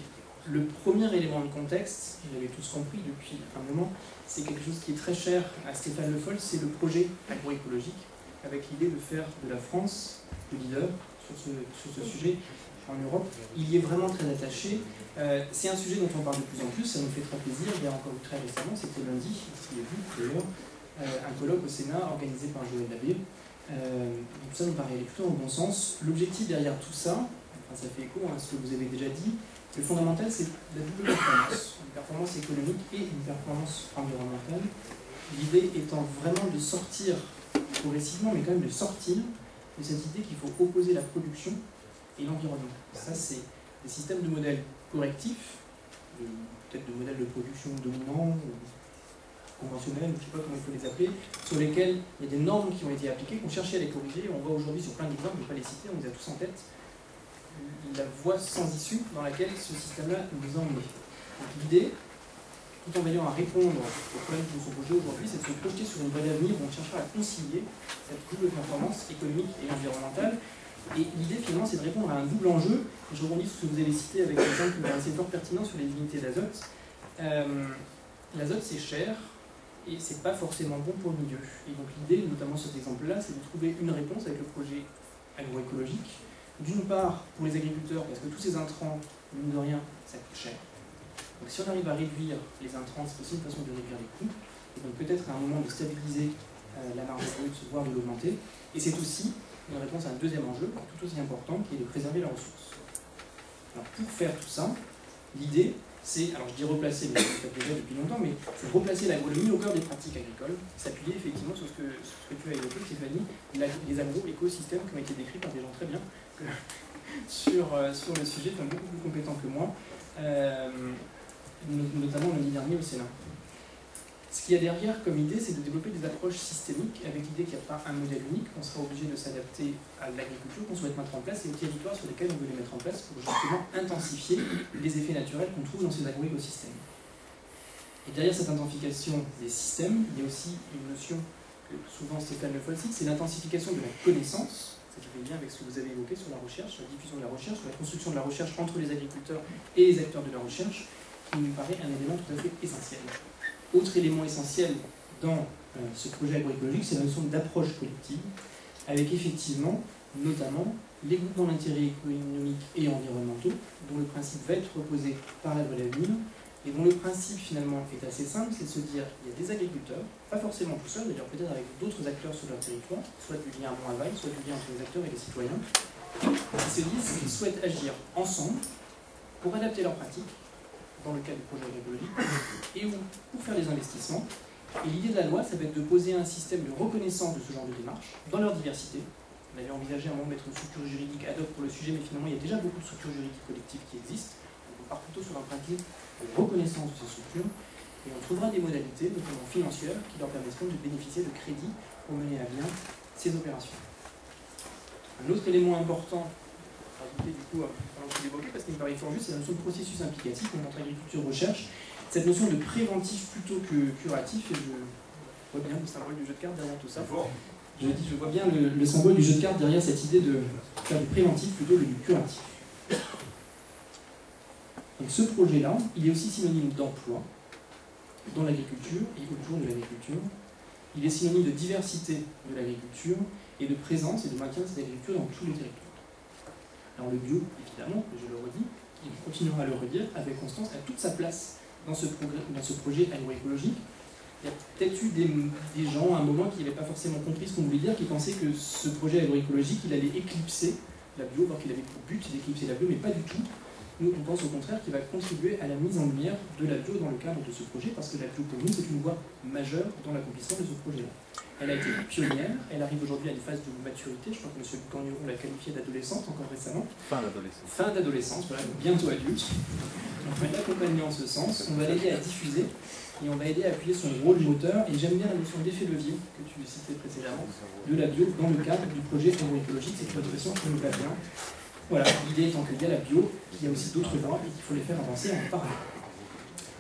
Le premier élément de contexte, vous l'avez tous compris depuis un moment, c'est quelque chose qui est très cher à Stéphane Le Foll, c'est le projet agroécologique, avec l'idée de faire de la France le leader sur ce sujet en Europe. Il y est vraiment très attaché. C'est un sujet dont on parle de plus en plus, ça nous fait très plaisir. Il y a encore eu très récemment, c'était lundi, il y a vu d'ailleurs, un colloque au Sénat organisé par Joël Labbé. Donc ça nous paraît aller plutôt dans le bon sens. L'objectif derrière tout ça, enfin, ça fait écho à ce que vous avez déjà dit, le fondamental c'est la double performance, une performance économique et une performance environnementale. L'idée étant vraiment de sortir progressivement, mais quand même de sortir de cette idée qu'il faut opposer la production et l'environnement. Ça, c'est des systèmes de modèles correctifs, peut-être de modèles de production dominants, conventionnelles, je ne sais pas comment il faut les appeler, sur lesquelles il y a des normes qui ont été appliquées, qu'on cherchait à les corriger. On voit aujourd'hui sur plein d'exemples, je ne vais pas les citer, on les a tous en tête, la voie sans issue dans laquelle ce système-là nous a emmenés. L'idée, tout en veillant à répondre aux problèmes qui nous sont posés aujourd'hui, c'est de se projeter sur une voie d'avenir où on cherchera à concilier cette double performance économique et environnementale. Et l'idée, finalement, c'est de répondre à un double enjeu. Je rebondis sur ce que vous avez cité avec l'exemple qui me paraissait fort pertinent sur les unités d'azote. L'azote, c'est cher et c'est pas forcément bon pour le milieu. Et donc l'idée, notamment sur cet exemple-là, c'est de trouver une réponse avec le projet agroécologique. D'une part, pour les agriculteurs, parce que tous ces intrants, mine de rien, ça coûte cher. Donc si on arrive à réduire les intrants, c'est aussi une façon de réduire les coûts, et donc peut-être à un moment de stabiliser la marge brute, voire de l'augmenter. Et c'est aussi une réponse à un deuxième enjeu, tout aussi important, qui est de préserver la ressource. Alors pour faire tout ça, l'idée, c'est, alors je dis replacer, mais je le fais déjà depuis longtemps, mais c'est de replacer l'agronomie au cœur des pratiques agricoles, s'appuyer effectivement sur ce que tu as évoqué, Stéphanie, les agro-écosystèmes qui ont été décrits par des gens très bien sur le sujet, enfin, beaucoup plus compétents que moi, notamment lundi dernier au Sénat. Ce qu'il y a derrière comme idée, c'est de développer des approches systémiques avec l'idée qu'il n'y a pas un modèle unique, qu'on sera obligé de s'adapter à l'agriculture qu'on souhaite mettre en place et aux territoires sur lesquels on veut les mettre en place pour justement intensifier les effets naturels qu'on trouve dans ces agro-écosystèmes. Et derrière cette intensification des systèmes, il y a aussi une notion que souvent Stéphane Le Foll cite, c'est l'intensification de la connaissance. Ça fait bien avec ce que vous avez évoqué sur la recherche, sur la diffusion de la recherche, sur la construction de la recherche entre les agriculteurs et les acteurs de la recherche, qui me paraît un élément tout à fait essentiel. Autre élément essentiel dans ce projet agroécologique, c'est la notion d'approche collective, avec effectivement, notamment, les groupements d'intérêt économiques et environnementaux, dont le principe va être reposé par la loi d'avenir, et dont le principe finalement est assez simple, c'est de se dire il y a des agriculteurs, pas forcément tout seuls, d'ailleurs peut-être avec d'autres acteurs sur leur territoire, soit du lien amont-aval, soit du lien entre les acteurs et les citoyens, qui se disent qu'ils souhaitent agir ensemble pour adapter leurs pratiques dans le cadre du projet agroécologique et ou pour faire des investissements. Et l'idée de la loi, ça va être de poser un système de reconnaissance de ce genre de démarche dans leur diversité. On avait envisagé à un moment de mettre une structure juridique ad hoc pour le sujet, mais finalement il y a déjà beaucoup de structures juridiques collectives qui existent. Donc on part plutôt sur un principe de reconnaissance de ces structures et on trouvera des modalités, notamment financières, qui leur permettront de bénéficier de crédits pour mener à bien ces opérations. Un autre élément important rajouter du coup, pendant que je l'évoquais, parce qu'il me paraît fort juste, c'est la notion de processus implicatif, donc entre agriculture et recherche, cette notion de préventif plutôt que curatif, et je vois bien le symbole du jeu de cartes derrière tout ça. Je vois bien le symbole du jeu de cartes derrière cette idée de faire du préventif plutôt que du curatif. Donc ce projet-là, il est aussi synonyme d'emploi dans l'agriculture et autour de l'agriculture. Il est synonyme de diversité de l'agriculture et de présence et de maintien de cette agriculture dans tous les territoires. Alors le bio, évidemment, je le redis, il continuera à le redire avec constance, a toute sa place dans ce projet agroécologique. Il y a peut-être eu des gens à un moment qui n'avaient pas forcément compris ce qu'on voulait dire, qui pensaient que ce projet agroécologique, il allait éclipser la bio, alors qu'il avait pour but d'éclipser la bio, mais pas du tout. Nous, on pense au contraire qu'il va contribuer à la mise en lumière de la bio dans le cadre de ce projet, parce que la bio, pour nous, c'est une voie majeure dans l'accomplissement de ce projet-là. Elle a été pionnière, elle arrive aujourd'hui à une phase de maturité, je crois que M. Gagnon l'a qualifiée d'adolescente encore récemment. Fin d'adolescence. Fin d'adolescence, voilà, donc bientôt adulte. On va l'accompagner en ce sens, on va l'aider à diffuser, et on va aider à appuyer son rôle moteur, et j'aime bien la notion d'effet levier que tu citais précédemment, de la bio dans le cadre du projet agroécologique, c'est une expression qui nous va bien. Voilà, l'idée étant qu'il y a la bio, qu'il y a aussi d'autres normes, et qu'il faut les faire avancer en parallèle.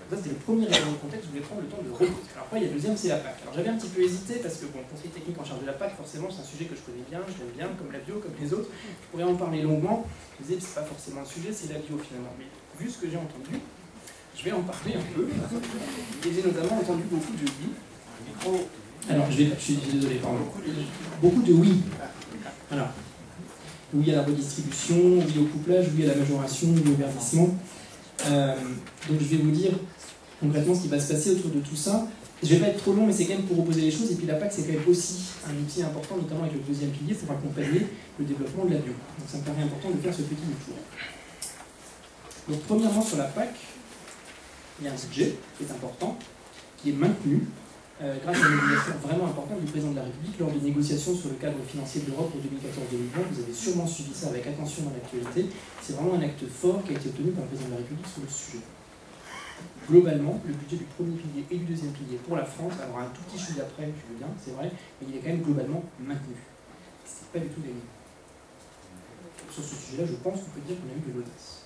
Ça, c'était le premier élément de contexte, je voulais prendre le temps de reposer. Alors après, il y a le deuxième, c'est la PAC. Alors j'avais un petit peu hésité, parce que bon, le conseil technique en charge de la PAC, forcément, c'est un sujet que je connais bien, je l'aime bien, comme la bio, comme les autres. Je pourrais en parler longuement. Je me disais, c'est pas forcément un sujet, c'est la bio finalement. Mais vu ce que j'ai entendu, je vais en parler un peu. Et j'ai notamment entendu beaucoup de oui. Alors, je suis désolé, pardon. Beaucoup de oui. Voilà. Oui à la redistribution, oui au couplage, oui à la majoration, oui au verdissement. Donc je vais vous dire concrètement ce qui va se passer autour de tout ça. Je ne vais pas être trop long, mais c'est quand même pour reposer les choses. Et puis la PAC, c'est quand même aussi un outil important, notamment avec le deuxième pilier, pour accompagner le développement de la bio. Donc ça me paraît important de faire ce petit tour. Donc premièrement, sur la PAC, il y a un budget qui est important, qui est maintenu, grâce à une mobilisation vraiment importante du président de la République lors des négociations sur le cadre financier de l'Europe pour 2014-2020. Vous avez sûrement suivi ça avec attention dans l'actualité. C'est vraiment un acte fort qui a été obtenu par le président de la République sur le sujet. Globalement, le budget du premier pilier et du deuxième pilier pour la France, alors un tout petit chou d'après, je veux bien, c'est vrai, mais il est quand même globalement maintenu. C'est pas du tout gagné. Sur ce sujet-là, je pense qu'on peut dire qu'on a eu de l'audace.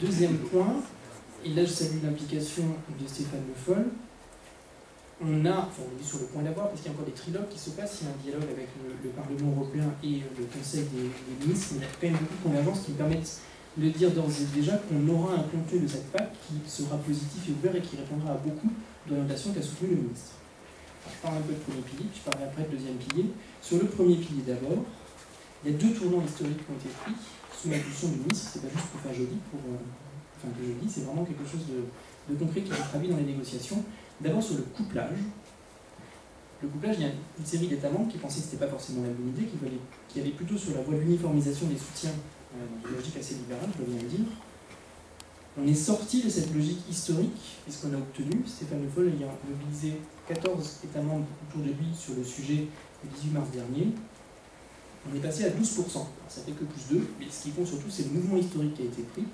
Deuxième point, et là je salue l'implication de Stéphane Le Foll. On est sur le point d'avoir, parce qu'il y a encore des trilogues qui se passent, il y a un dialogue avec le Parlement européen et le Conseil des ministres, mais il y a quand même beaucoup de convergences qui permettent de dire d'ores et déjà qu'on aura un contenu de cette PAC qui sera positif et ouvert et qui répondra à beaucoup d'orientations qu'a soutenu le ministre. Alors, je parle un peu de premier pilier, puis je parlerai après de deuxième pilier. Sur le premier pilier d'abord, il y a deux tournants historiques qui ont été pris sous l'impulsion du ministre, c'est pas juste pour faire joli, c'est vraiment quelque chose de concret qui est traduit dans les négociations. D'abord sur le couplage. Le couplage, il y a une série d'États membres qui pensaient que ce n'était pas forcément la bonne idée, qui allaient plutôt sur la voie de l'uniformisation des soutiens, dans une logique assez libérale, je dois bien le dire. On est sorti de cette logique historique, et ce qu'on a obtenu, Stéphane Le Foll ayant mobilisé 14 États membres autour de lui sur le sujet le 18 mars dernier, on est passé à 12%. Alors, ça fait que plus 2, mais ce qui compte surtout, c'est le mouvement historique qui a été pris,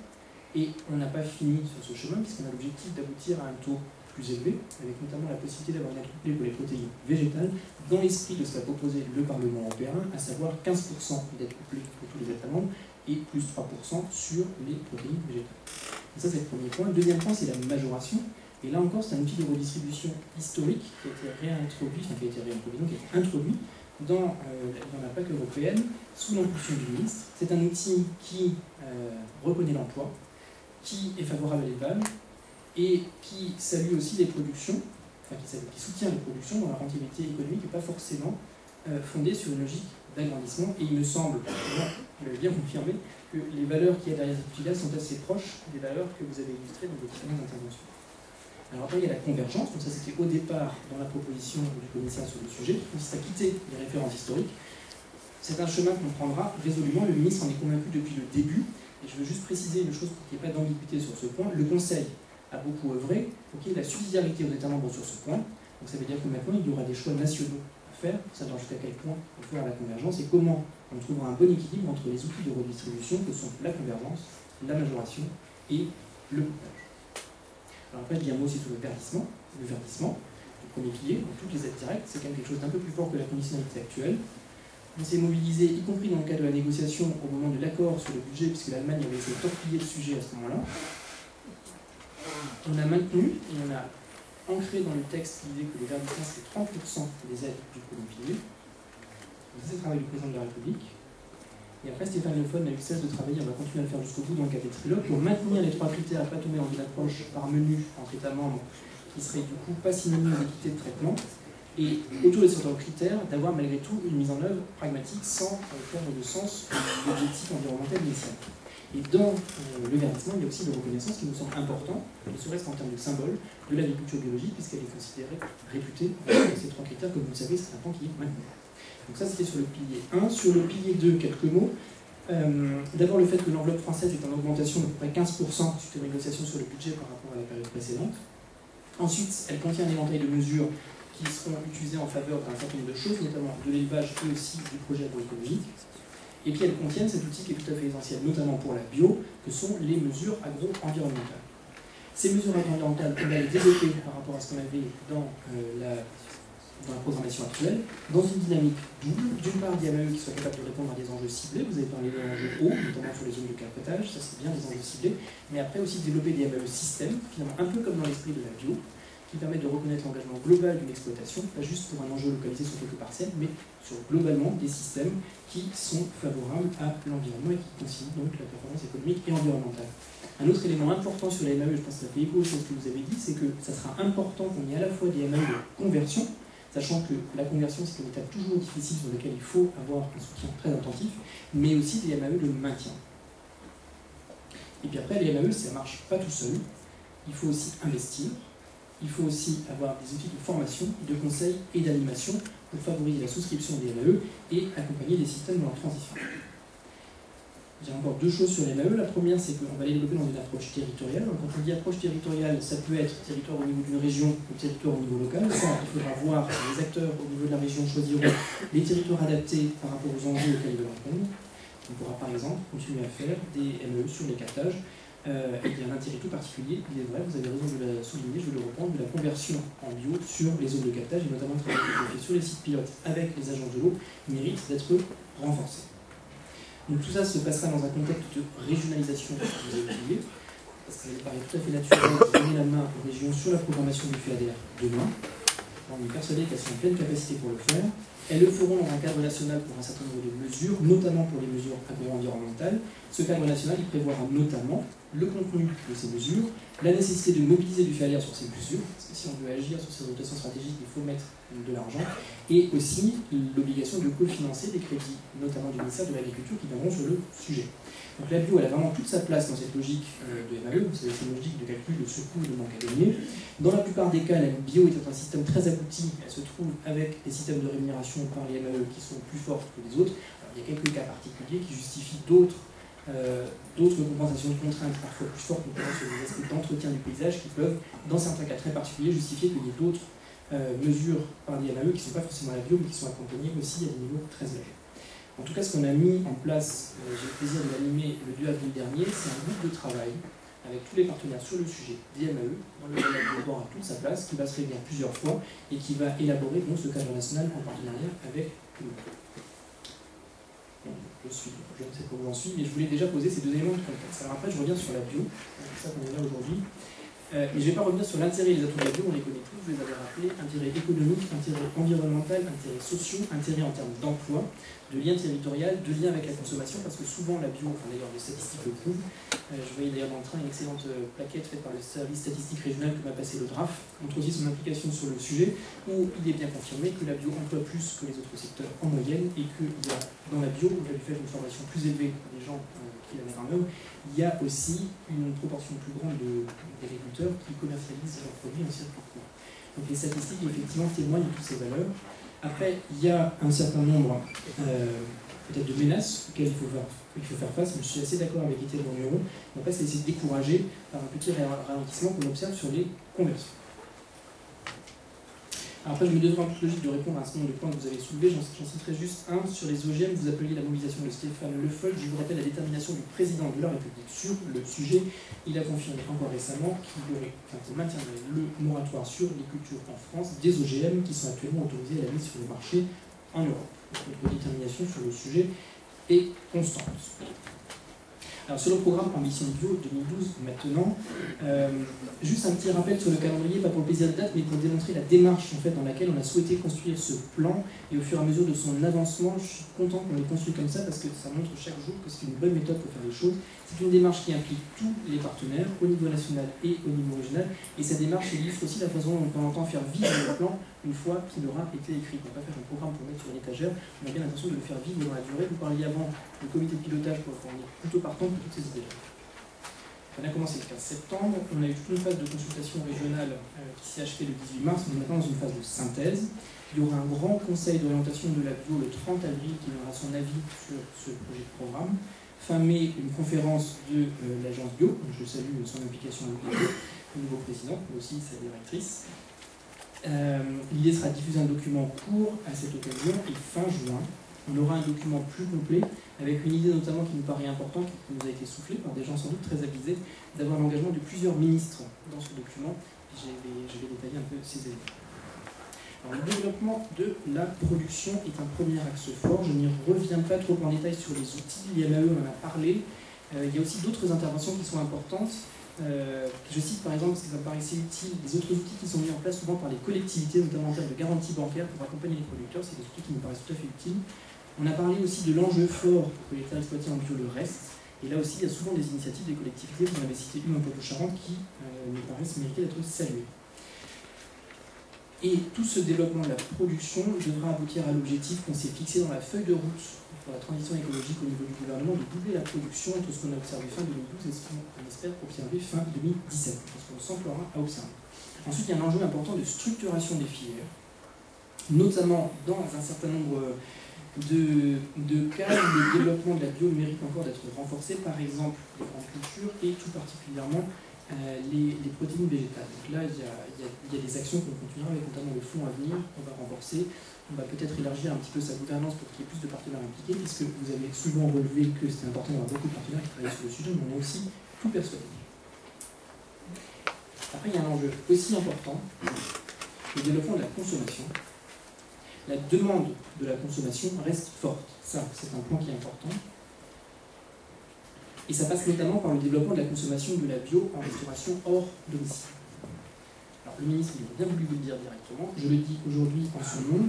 et on n'a pas fini sur ce chemin, puisqu'on a l'objectif d'aboutir à un taux plus élevé, avec notamment la possibilité d'avoir une attribution pour les protéines végétales, dans l'esprit de ce qu'a proposé le Parlement européen, à savoir 15% d'être couplé pour tous les États membres, et plus 3% sur les protéines végétales. Et ça, c'est le premier point. Le deuxième point, c'est la majoration. Et là encore, c'est un outil de redistribution historique qui a été réintroduit, dans la PAC européenne, sous l'impulsion du ministre. C'est un outil qui reconnaît l'emploi, qui est favorable à l'élevage, et qui salue aussi les productions, qui soutient les productions dont la rentabilité économique n'est pas forcément fondée sur une logique d'agrandissement. Et il me semble, je vais bien confirmer, que les valeurs qui y a derrière cet outil-là sont assez proches des valeurs que vous avez illustrées dans vos différentes interventions. Alors après, il y a la convergence, donc ça c'était au départ dans la proposition du commissaire sur le sujet, qui consiste à quitter les références historiques. C'est un chemin qu'on prendra résolument, le ministre en est convaincu depuis le début, et je veux juste préciser une chose pour qu'il n'y ait pas d'ambiguïté sur ce point. Le Conseil a beaucoup œuvré pour qu'il y ait la subsidiarité aux États membres sur ce point. Donc ça veut dire que maintenant il y aura des choix nationaux à faire pour savoir jusqu'à quel point on peut faire la convergence et comment on trouvera un bon équilibre entre les outils de redistribution que sont la convergence, la majoration et le couplage. Alors après je dis un mot aussi sur le verdissement du premier pilier, donc toutes les aides directes, c'est quand même quelque chose d'un peu plus fort que la conditionnalité actuelle. On s'est mobilisé, y compris dans le cadre de la négociation au moment de l'accord sur le budget, puisque l'Allemagne avait essayé de torpiller le sujet à ce moment-là. On a maintenu et on a ancré dans le texte l'idée que le verdissement c'est 30% des aides du premier pilier. C'est le travail du président de la République. Et après, Stéphane Le Foll n'a eu cesse de travailler, on va continuer à le faire jusqu'au bout dans le cadre des trilogues, pour maintenir les trois critères, à ne pas tomber dans une approche par menu entre États membres qui serait du coup pas synonyme d'équité de traitement. Et autour de ces trois critères, d'avoir malgré tout une mise en œuvre pragmatique sans perdre de sens l'objectif environnemental initial. Et dans le verdissement, il y a aussi une reconnaissance qui nous semble important, ne serait-ce qu'en termes de symbole, de l'agriculture biologique, puisqu'elle est considérée, réputée, ces trois critères, comme vous le savez, c'est un point qui est maintenu. Donc ça, c'était sur le pilier 1. Sur le pilier 2, quelques mots. D'abord, le fait que l'enveloppe française est en augmentation de près 15% suite aux négociations sur le budget par rapport à la période précédente. Ensuite, elle contient un éventail de mesures qui seront utilisées en faveur d'un certain nombre de choses, notamment de l'élevage et aussi du projet agroécologique. Et puis elles contiennent cet outil qui est tout à fait essentiel, notamment pour la bio, que sont les mesures agro-environnementales. Ces mesures environnementales, on va les développer par rapport à ce qu'on avait dans la programmation actuelle, dans une dynamique double. D'une part, des AMAE qui soient capables de répondre à des enjeux ciblés. Vous avez parlé d'enjeux hauts, notamment sur les zones de carpetage, ça c'est bien des enjeux ciblés. Mais après aussi développer des AMAE systèmes, finalement un peu comme dans l'esprit de la bio, qui permettent de reconnaître l'engagement global d'une exploitation, pas juste pour un enjeu localisé sur quelques parcelles, mais sur globalement des systèmes qui sont favorables à l'environnement et qui concilient donc la performance économique et environnementale. Un autre élément important sur la MAE, je pense que ça fait écho aux choses que vous avez dit, c'est que ça sera important qu'on ait à la fois des MAE de conversion, sachant que la conversion c'est une étape toujours difficile sur laquelle il faut avoir un soutien très attentif, mais aussi des MAE de maintien. Et puis après, les MAE, ça ne marche pas tout seul, il faut aussi investir. Il faut aussi avoir des outils de formation, de conseil et d'animation pour favoriser la souscription des MAE et accompagner les systèmes dans leur transition. J'ai encore deux choses sur les MAE. La première, c'est qu'on va les développer dans une approche territoriale. Donc, quand on dit approche territoriale, ça peut être territoire au niveau d'une région ou territoire au niveau local. Ça, il faudra voir les acteurs au niveau de la région choisiront les territoires adaptés par rapport aux enjeux auxquels ils veulent répondre. On pourra par exemple continuer à faire des MAE sur les captages il y a un intérêt tout particulier, il est vrai, vous avez raison de le souligner, je vais le reprendre, de la conversion en bio sur les zones de captage, et notamment le travail que j'ai fait sur les sites pilotes avec les agences de l'eau, mérite d'être renforcé. Donc tout ça se passera dans un contexte de régionalisation que vous avez oublié, parce que ça me paraît tout à fait naturel de donner la main aux régions sur la programmation du FEADER demain. On est persuadé qu'elles sont en pleine capacité pour le faire. Elles le feront dans un cadre national pour un certain nombre de mesures, notamment pour les mesures agro-environnementales. Ce cadre national, il prévoira notamment le contenu de ces mesures, la nécessité de mobiliser du FEADER sur ces mesures, parce que si on veut agir sur ces orientations stratégiques, il faut mettre de l'argent, et aussi l'obligation de cofinancer des crédits, notamment du ministère de l'Agriculture, qui viendront sur le sujet. Donc la bio, elle a vraiment toute sa place dans cette logique de MAE, c'est une logique de calcul de surcoût et de manque à gagner. Dans la plupart des cas, la bio est un système très abouti, elle se trouve avec des systèmes de rémunération par les MAE qui sont plus forts que les autres. Alors, il y a quelques cas particuliers qui justifient d'autres compensations de contraintes parfois plus fortes, notamment sur les aspects d'entretien du paysage, qui peuvent, dans certains cas très particuliers, justifier qu'il y ait d'autres mesures par les MAE qui ne sont pas forcément la bio, mais qui sont accompagnées aussi à des niveaux très élevés. En tout cas, ce qu'on a mis en place, j'ai le plaisir de l'animer le 2 avril dernier, c'est un groupe de travail avec tous les partenaires sur le sujet des MAE, dans lequel la bio aura toute sa place, qui va se réunir plusieurs fois et qui va élaborer donc ce cadre national en partenariat avec nous. Je ne sais pas où j'en suis, mais je voulais déjà poser ces deux éléments de contexte. Alors après, je reviens sur la bio, c'est ça qu'on est là aujourd'hui. Mais je ne vais pas revenir sur l'intérêt et les atouts de la bio, on les connaît tous, vous les avez rappelés, intérêt économique, intérêt environnemental, intérêt sociaux, intérêt en termes d'emploi, de lien territorial, de lien avec la consommation, parce que souvent la bio, enfin d'ailleurs les statistiques le prouvent, je voyais d'ailleurs dans le train une excellente plaquette faite par le service statistique régional que m'a passé le DRAF, montre aussi son implication sur le sujet, où il est bien confirmé que la bio emploie plus que les autres secteurs en moyenne, et qu'il y a dans la bio, au-delà du fait d'une formation plus élevée des gens qui la mettent en œuvre, il y a aussi une proportion plus grande d'agriculteurs qui commercialisent leurs produits en circuit court. Donc les statistiques, effectivement, témoignent de toutes ces valeurs. Après, il y a un certain nombre peut-être de menaces auxquelles il faut faire face, mais je suis assez d'accord avec Étienne Bourguignon. En fait, c'est essayer de décourager par un petit ralentissement qu'on observe sur les conversions. Alors après, je me devrais en toute logique de répondre à un certain nombre de points que vous avez soulevés. J'en citerai juste un sur les OGM. Vous appeliez la mobilisation de Stéphane Le Foll. Je vous rappelle la détermination du président de la République sur le sujet. Il a confirmé encore récemment qu'il maintiendrait le moratoire sur les cultures en France des OGM qui sont actuellement autorisés à la mise sur le marché en Europe. Donc, notre détermination sur le sujet est constante. Alors sur le programme Ambition Bio 2012 maintenant, juste un petit rappel sur le calendrier, pas pour le plaisir de date, mais pour démontrer la démarche en fait, dans laquelle on a souhaité construire ce plan, et au fur et à mesure de son avancement, je suis content qu'on l'ait construit comme ça, parce que ça montre chaque jour que c'est une bonne méthode pour faire les choses. C'est une démarche qui implique tous les partenaires, au niveau national et au niveau régional, et cette démarche illustre aussi la façon dont on entend faire vivre le plan une fois qu'il aura été écrit. On ne va pas faire un programme pour mettre sur l'étagère, on a bien l'intention de le faire vivre dans la durée. Vous parliez avant du comité de pilotage, pour qu'on est plutôt partant pour toutes ces idées-là. On a commencé le 15 septembre, on a eu toute une phase de consultation régionale qui s'est achevée le 18 mars, on est maintenant dans une phase de synthèse. Il y aura un grand conseil d'orientation de la bio le 30 avril qui donnera son avis sur ce projet de programme. Fin mai, une conférence de l'agence bio, je salue son implication avec le nouveau président, mais aussi sa directrice. L'idée sera de diffuser un document court à cette occasion, et fin juin, on aura un document plus complet, avec une idée notamment qui nous paraît importante, qui nous a été soufflée par des gens sans doute très avisés, d'avoir l'engagement de plusieurs ministres dans ce document. Je vais détailler un peu ces éléments. Alors, le développement de la production est un premier axe fort. Je n'y reviens pas trop en détail sur les outils. L'IMAE, on en a parlé. Il y a aussi d'autres interventions qui sont importantes. Je cite par exemple, parce que ça me paraissait utile, des autres outils qui sont mis en place souvent par les collectivités, notamment en termes de garantie bancaire pour accompagner les producteurs. C'est des outils qui me paraissent tout à fait utiles. On a parlé aussi de l'enjeu fort pour que les terres exploitées en bio le restent. Et là aussi, il y a souvent des initiatives des collectivités. Vous en avez cité une en Poitou-Charentes qui me paraissent mériter d'être saluées. Et tout ce développement de la production devra aboutir à l'objectif qu'on s'est fixé dans la feuille de route pour la transition écologique au niveau du gouvernement, de doubler la production entre ce qu'on a observé fin 2012 et ce qu'on espère observer fin 2017, parce qu'on s'emploiera à observer. Ensuite, il y a un enjeu important de structuration des filières, notamment dans un certain nombre de cas où le développement de la bio mérite encore d'être renforcé, par exemple les grandes cultures et tout particulièrement les protéines végétales. Donc là, il y a des actions qu'on continuera avec, notamment le fonds à venir, qu'on va renforcer. On va peut-être élargir un petit peu sa gouvernance pour qu'il y ait plus de partenaires impliqués, puisque vous avez souvent relevé que c'était important d'avoir beaucoup de partenaires qui travaillent sur le sujet, mais on a aussi tout persuadé. Après, il y a un enjeu aussi important, le développement de la consommation. La demande de la consommation reste forte. Ça, c'est un point qui est important. Et ça passe notamment par le développement de la consommation de la bio en restauration hors domicile. Alors, le ministre il a bien voulu vous le dire directement. Je le dis aujourd'hui en son nom.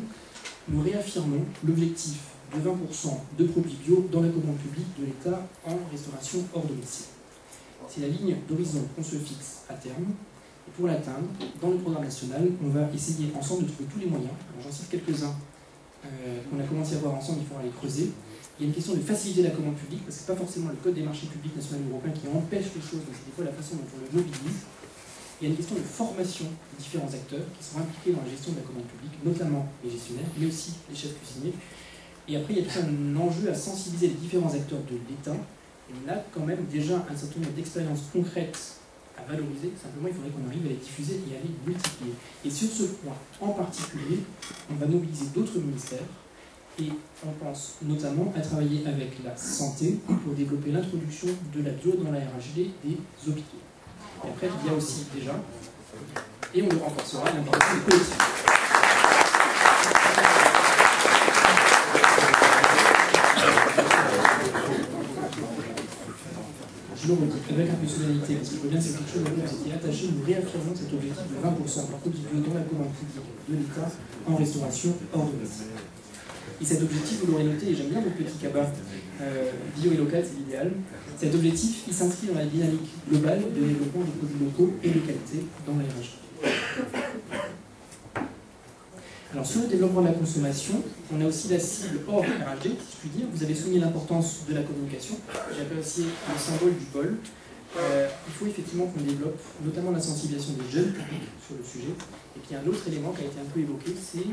Nous réaffirmons l'objectif de 20% de produits bio dans la commande publique de l'État en restauration hors domicile. C'est la ligne d'horizon qu'on se fixe à terme. Et pour l'atteindre, dans le programme national, on va essayer ensemble de trouver tous les moyens. J'en cite quelques-uns qu'on a commencé à voir ensemble, il faudra les creuser. Il y a une question de faciliter la commande publique, parce que ce n'est pas forcément le code des marchés publics national et européen qui empêche les choses, mais c'est des fois la façon dont on le mobilise. Il y a une question de formation des différents acteurs qui sont impliqués dans la gestion de la commande publique, notamment les gestionnaires, mais aussi les chefs cuisiniers. Et après, il y a tout un enjeu à sensibiliser les différents acteurs de l'État. Et on a quand même déjà un certain nombre d'expériences concrètes à valoriser. Simplement, il faudrait qu'on arrive à les diffuser et à les multiplier. Et sur ce point en particulier, on va mobiliser d'autres ministères. Et on pense notamment à travailler avec la santé pour développer l'introduction de la bio dans la RHD des hôpitaux. Et après, il y a aussi déjà, et on le renforcera, l'implication des collectivités. Je le redis, avec un peu de solennité, parce que je veux bien que c'est quelque chose auquel vous étiez attaché, nous réaffirmons cet objectif de 20% de produits bio dans la commande publique de l'État en restauration hors domicile. Et cet objectif, vous l'aurez noté, et j'aime bien votre petit cabas, bio et local, c'est l'idéal. Cet objectif, il s'inscrit dans la dynamique globale de développement des produits locaux et de qualité dans la RHD. Alors sur le développement de la consommation, on a aussi la cible hors RHD, si je puis dire. Vous avez souligné l'importance de la communication. J'ai apprécié le symbole du bol. Il faut effectivement qu'on développe notamment la sensibilisation des jeunes publics sur le sujet. Et puis un autre élément qui a été un peu évoqué, c'est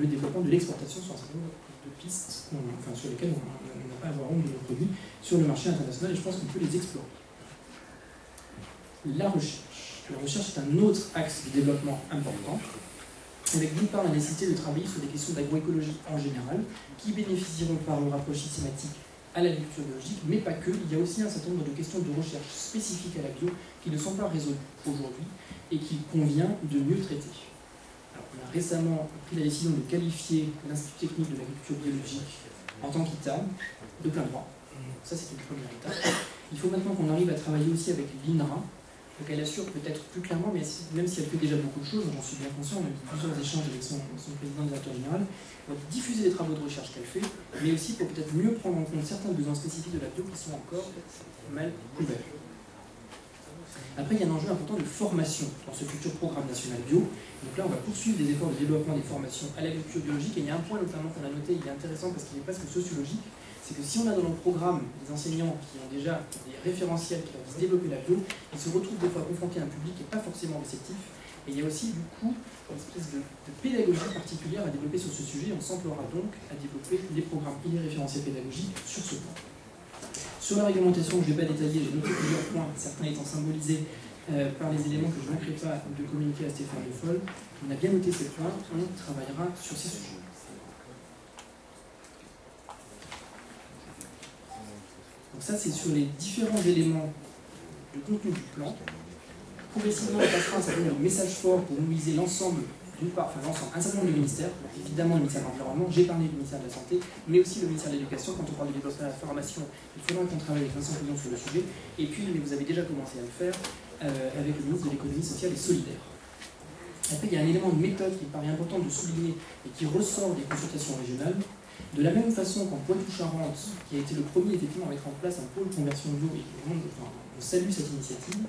le développement de l'exportation sur un certain nombre de pistes sur lesquelles on n'a pas à avoir honte de nos produits sur le marché international, et je pense qu'on peut les explorer. La recherche. La recherche est un autre axe de développement important, avec d'une part la nécessité de travailler sur des questions d'agroécologie en général, qui bénéficieront par leur approche systématique à l'agriculture biologique, mais pas que. Il y a aussi un certain nombre de questions de recherche spécifiques à la bio qui ne sont pas résolues aujourd'hui et qu'il convient de mieux traiter. Alors, on a récemment pris la décision de qualifier l'Institut technique de l'agriculture biologique en tant qu'ITA de plein droit. Ça, c'est une première étape. Il faut maintenant qu'on arrive à travailler aussi avec l'INRA. Donc elle assure peut-être plus clairement, mais même si elle fait déjà beaucoup de choses, j'en suis bien conscient, on a eu plusieurs échanges avec son président directeur général, pour diffuser les travaux de recherche qu'elle fait, mais aussi pour peut-être mieux prendre en compte certains besoins spécifiques de la bio qui sont encore mal couverts. Après, il y a un enjeu important de formation dans ce futur programme national bio. Donc là, on va poursuivre des efforts de développement des formations à l'agriculture biologique, et il y a un point notamment qu'on a noté, il est intéressant parce qu'il est presque sociologique, c'est que si on a dans nos programmes des enseignants qui ont déjà des référentiels qui leur disent développer la bio, ils se retrouvent des fois confrontés à un public qui n'est pas forcément réceptif. Et il y a aussi du coup une espèce de pédagogie particulière à développer sur ce sujet. On s'emploiera donc à développer les programmes et les référentiels pédagogiques sur ce point. Sur la réglementation, je ne vais pas détailler, j'ai noté plusieurs points, certains étant symbolisés par les éléments que je ne manquerai pas de communiquer à Stéphane Le Foll. On a bien noté ces points, on travaillera sur ces sujets. Donc ça, c'est sur les différents éléments de contenu du plan. Progressivement, on passera un certain nombre de messages forts pour mobiliser l'ensemble, un certain nombre de ministères, évidemment le ministère de l'Environnement, j'ai parlé du ministère de la Santé, mais aussi le ministère de l'Éducation. Quand on parle de développement de la formation, il faudra qu'on travaille avec Vincent Couillon sur le sujet. Et puis, mais vous avez déjà commencé à le faire, avec le ministre de l'Économie sociale et solidaire. Après, il y a un élément de méthode qui paraît important de souligner et qui ressort des consultations régionales. De la même façon qu'en Poitou-Charentes, qui a été le premier effectivement à mettre en place un pôle conversion bio, et on salue cette initiative,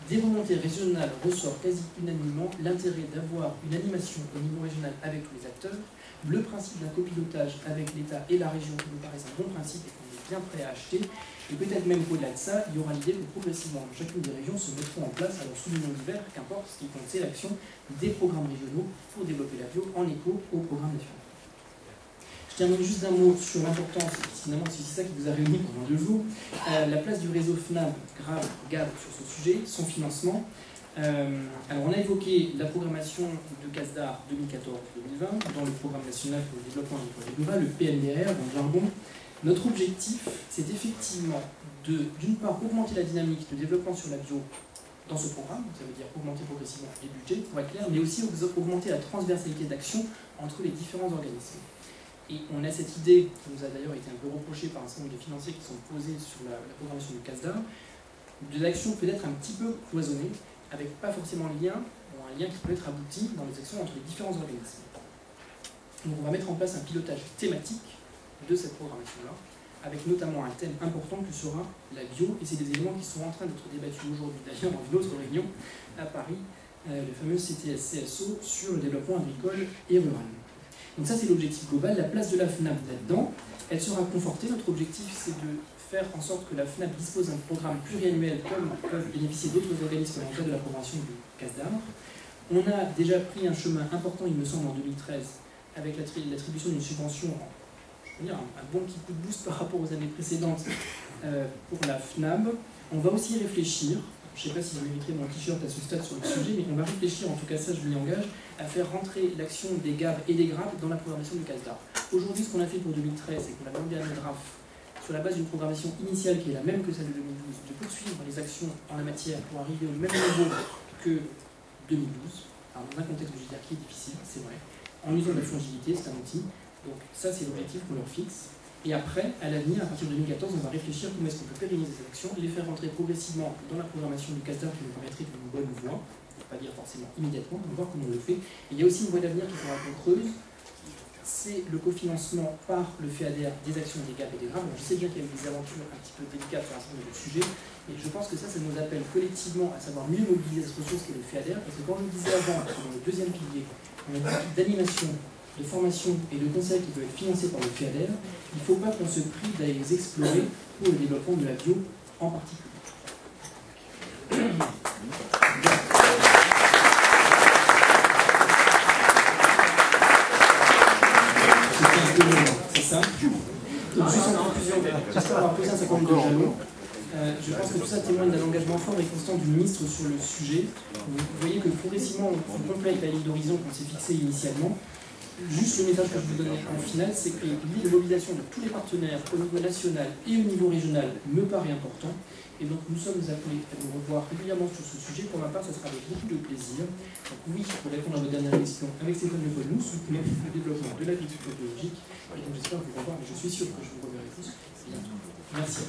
des remontées régionales ressort quasi unanimement l'intérêt d'avoir une animation au niveau régional avec tous les acteurs, le principe d'un copilotage avec l'État et la région qui nous paraît un bon principe et qu'on est bien prêt à acheter, et peut-être même qu'au-delà de ça, il y aura l'idée que progressivement chacune des régions se mettront en place, alors sous le nom divers, qu'importe, ce qui compte c'est l'action des programmes régionaux pour développer la bio en écho au programme national. Je termine juste d'un mot sur l'importance, finalement c'est ça qui vous a réuni pendant 2 jours, la place du réseau FNAB, GAB sur ce sujet, son financement. Alors on a évoqué la programmation de CASDAR 2014-2020 dans le programme national pour le développement du projet rural, le PNDR dans le jargon. Notre objectif, c'est effectivement d'une part, augmenter la dynamique de développement sur la bio dans ce programme, ça veut dire augmenter progressivement les budgets, pour être clair, mais aussi augmenter la transversalité d'action entre les différents organismes. Et on a cette idée, qui nous a d'ailleurs été un peu reprochée par un certain nombre de financiers qui sont posés sur la programmation du CASDAR, de l'action peut-être un petit peu cloisonnée, avec pas forcément un lien qui peut être abouti dans les actions entre les différents organismes. Donc on va mettre en place un pilotage thématique de cette programmation-là, avec notamment un thème important que sera la bio, et c'est des éléments qui sont en train d'être débattus aujourd'hui d'ailleurs dans une autre réunion à Paris, le fameux CTS-CSO sur le développement agricole et rural. Donc ça c'est l'objectif global, la place de la FNAP là-dedans, elle sera confortée. Notre objectif c'est de faire en sorte que la FNAP dispose d'un programme pluriannuel comme peuvent bénéficier d'autres organismes dans le cadre de la programmation du CASDAR. On a déjà pris un chemin important, il me semble, en 2013, avec l'attribution d'une subvention, un bon petit coup de boost par rapport aux années précédentes pour la FNAB. On va aussi réfléchir, je ne sais pas si je mériterai mon t-shirt à ce stade sur le sujet, mais on va réfléchir, en tout cas ça je m'y engage, à faire rentrer l'action des GAB et des GRAB dans la programmation du CASDAR. Aujourd'hui, ce qu'on a fait pour 2013, c'est qu'on a demandé à NODRAF, sur la base d'une programmation initiale qui est la même que celle de 2012, de poursuivre les actions en la matière pour arriver au même niveau que 2012, alors dans un contexte budgétaire qui est difficile, c'est vrai, en usant de la fongilité, c'est un outil. Donc ça, c'est l'objectif qu'on leur fixe. Et après, à l'avenir, à partir de 2014, on va réfléchir comment est-ce qu'on peut pérenniser ces actions, les faire rentrer progressivement dans la programmation du CASDAR qui nous paraîtrait une bonne voie, je ne vais pas dire forcément immédiatement, on va voir comment on le fait. Et il y a aussi une voie d'avenir qu'il faudra qu'on creuse, c'est le cofinancement par le FEADER des actions des GAP et des GRAB. Je sais bien qu'il y a eu des aventures un petit peu délicates sur un certain nombre de sujets, mais je pense que ça nous appelle collectivement à savoir mieux mobiliser cette ressource qu'est le FEADER, parce que comme je le disais avant, dans le deuxième pilier, on a une équipe d'animation, de formation et de conseil qui peut être financé par le FEADER, il ne faut pas qu'on se prive d'aller les explorer pour le développement de la bio en particulier. C'est ça. Donc, juste en conclusion, j'espère avoir posé un certain nombre de jalons. Je pense que tout ça témoigne d'un engagement fort et constant du ministre sur le sujet. Vous voyez que progressivement, on complète la ligne d'horizon qu'on s'est fixée initialement. Juste le message que je vous donne en final, c'est que l'idée de mobilisation de tous les partenaires au niveau national et au niveau régional me paraît important. Et donc nous sommes appelés à nous revoir régulièrement sur ce sujet. Pour ma part, ça sera avec beaucoup de plaisir. Donc oui, pour répondre à votre dernière question, avec Stéphane Le Foll, nous soutenons le développement de l'agriculture biologique. Et donc j'espère vous revoir, mais je suis sûr que je vous reverrai tous bientôt. Merci.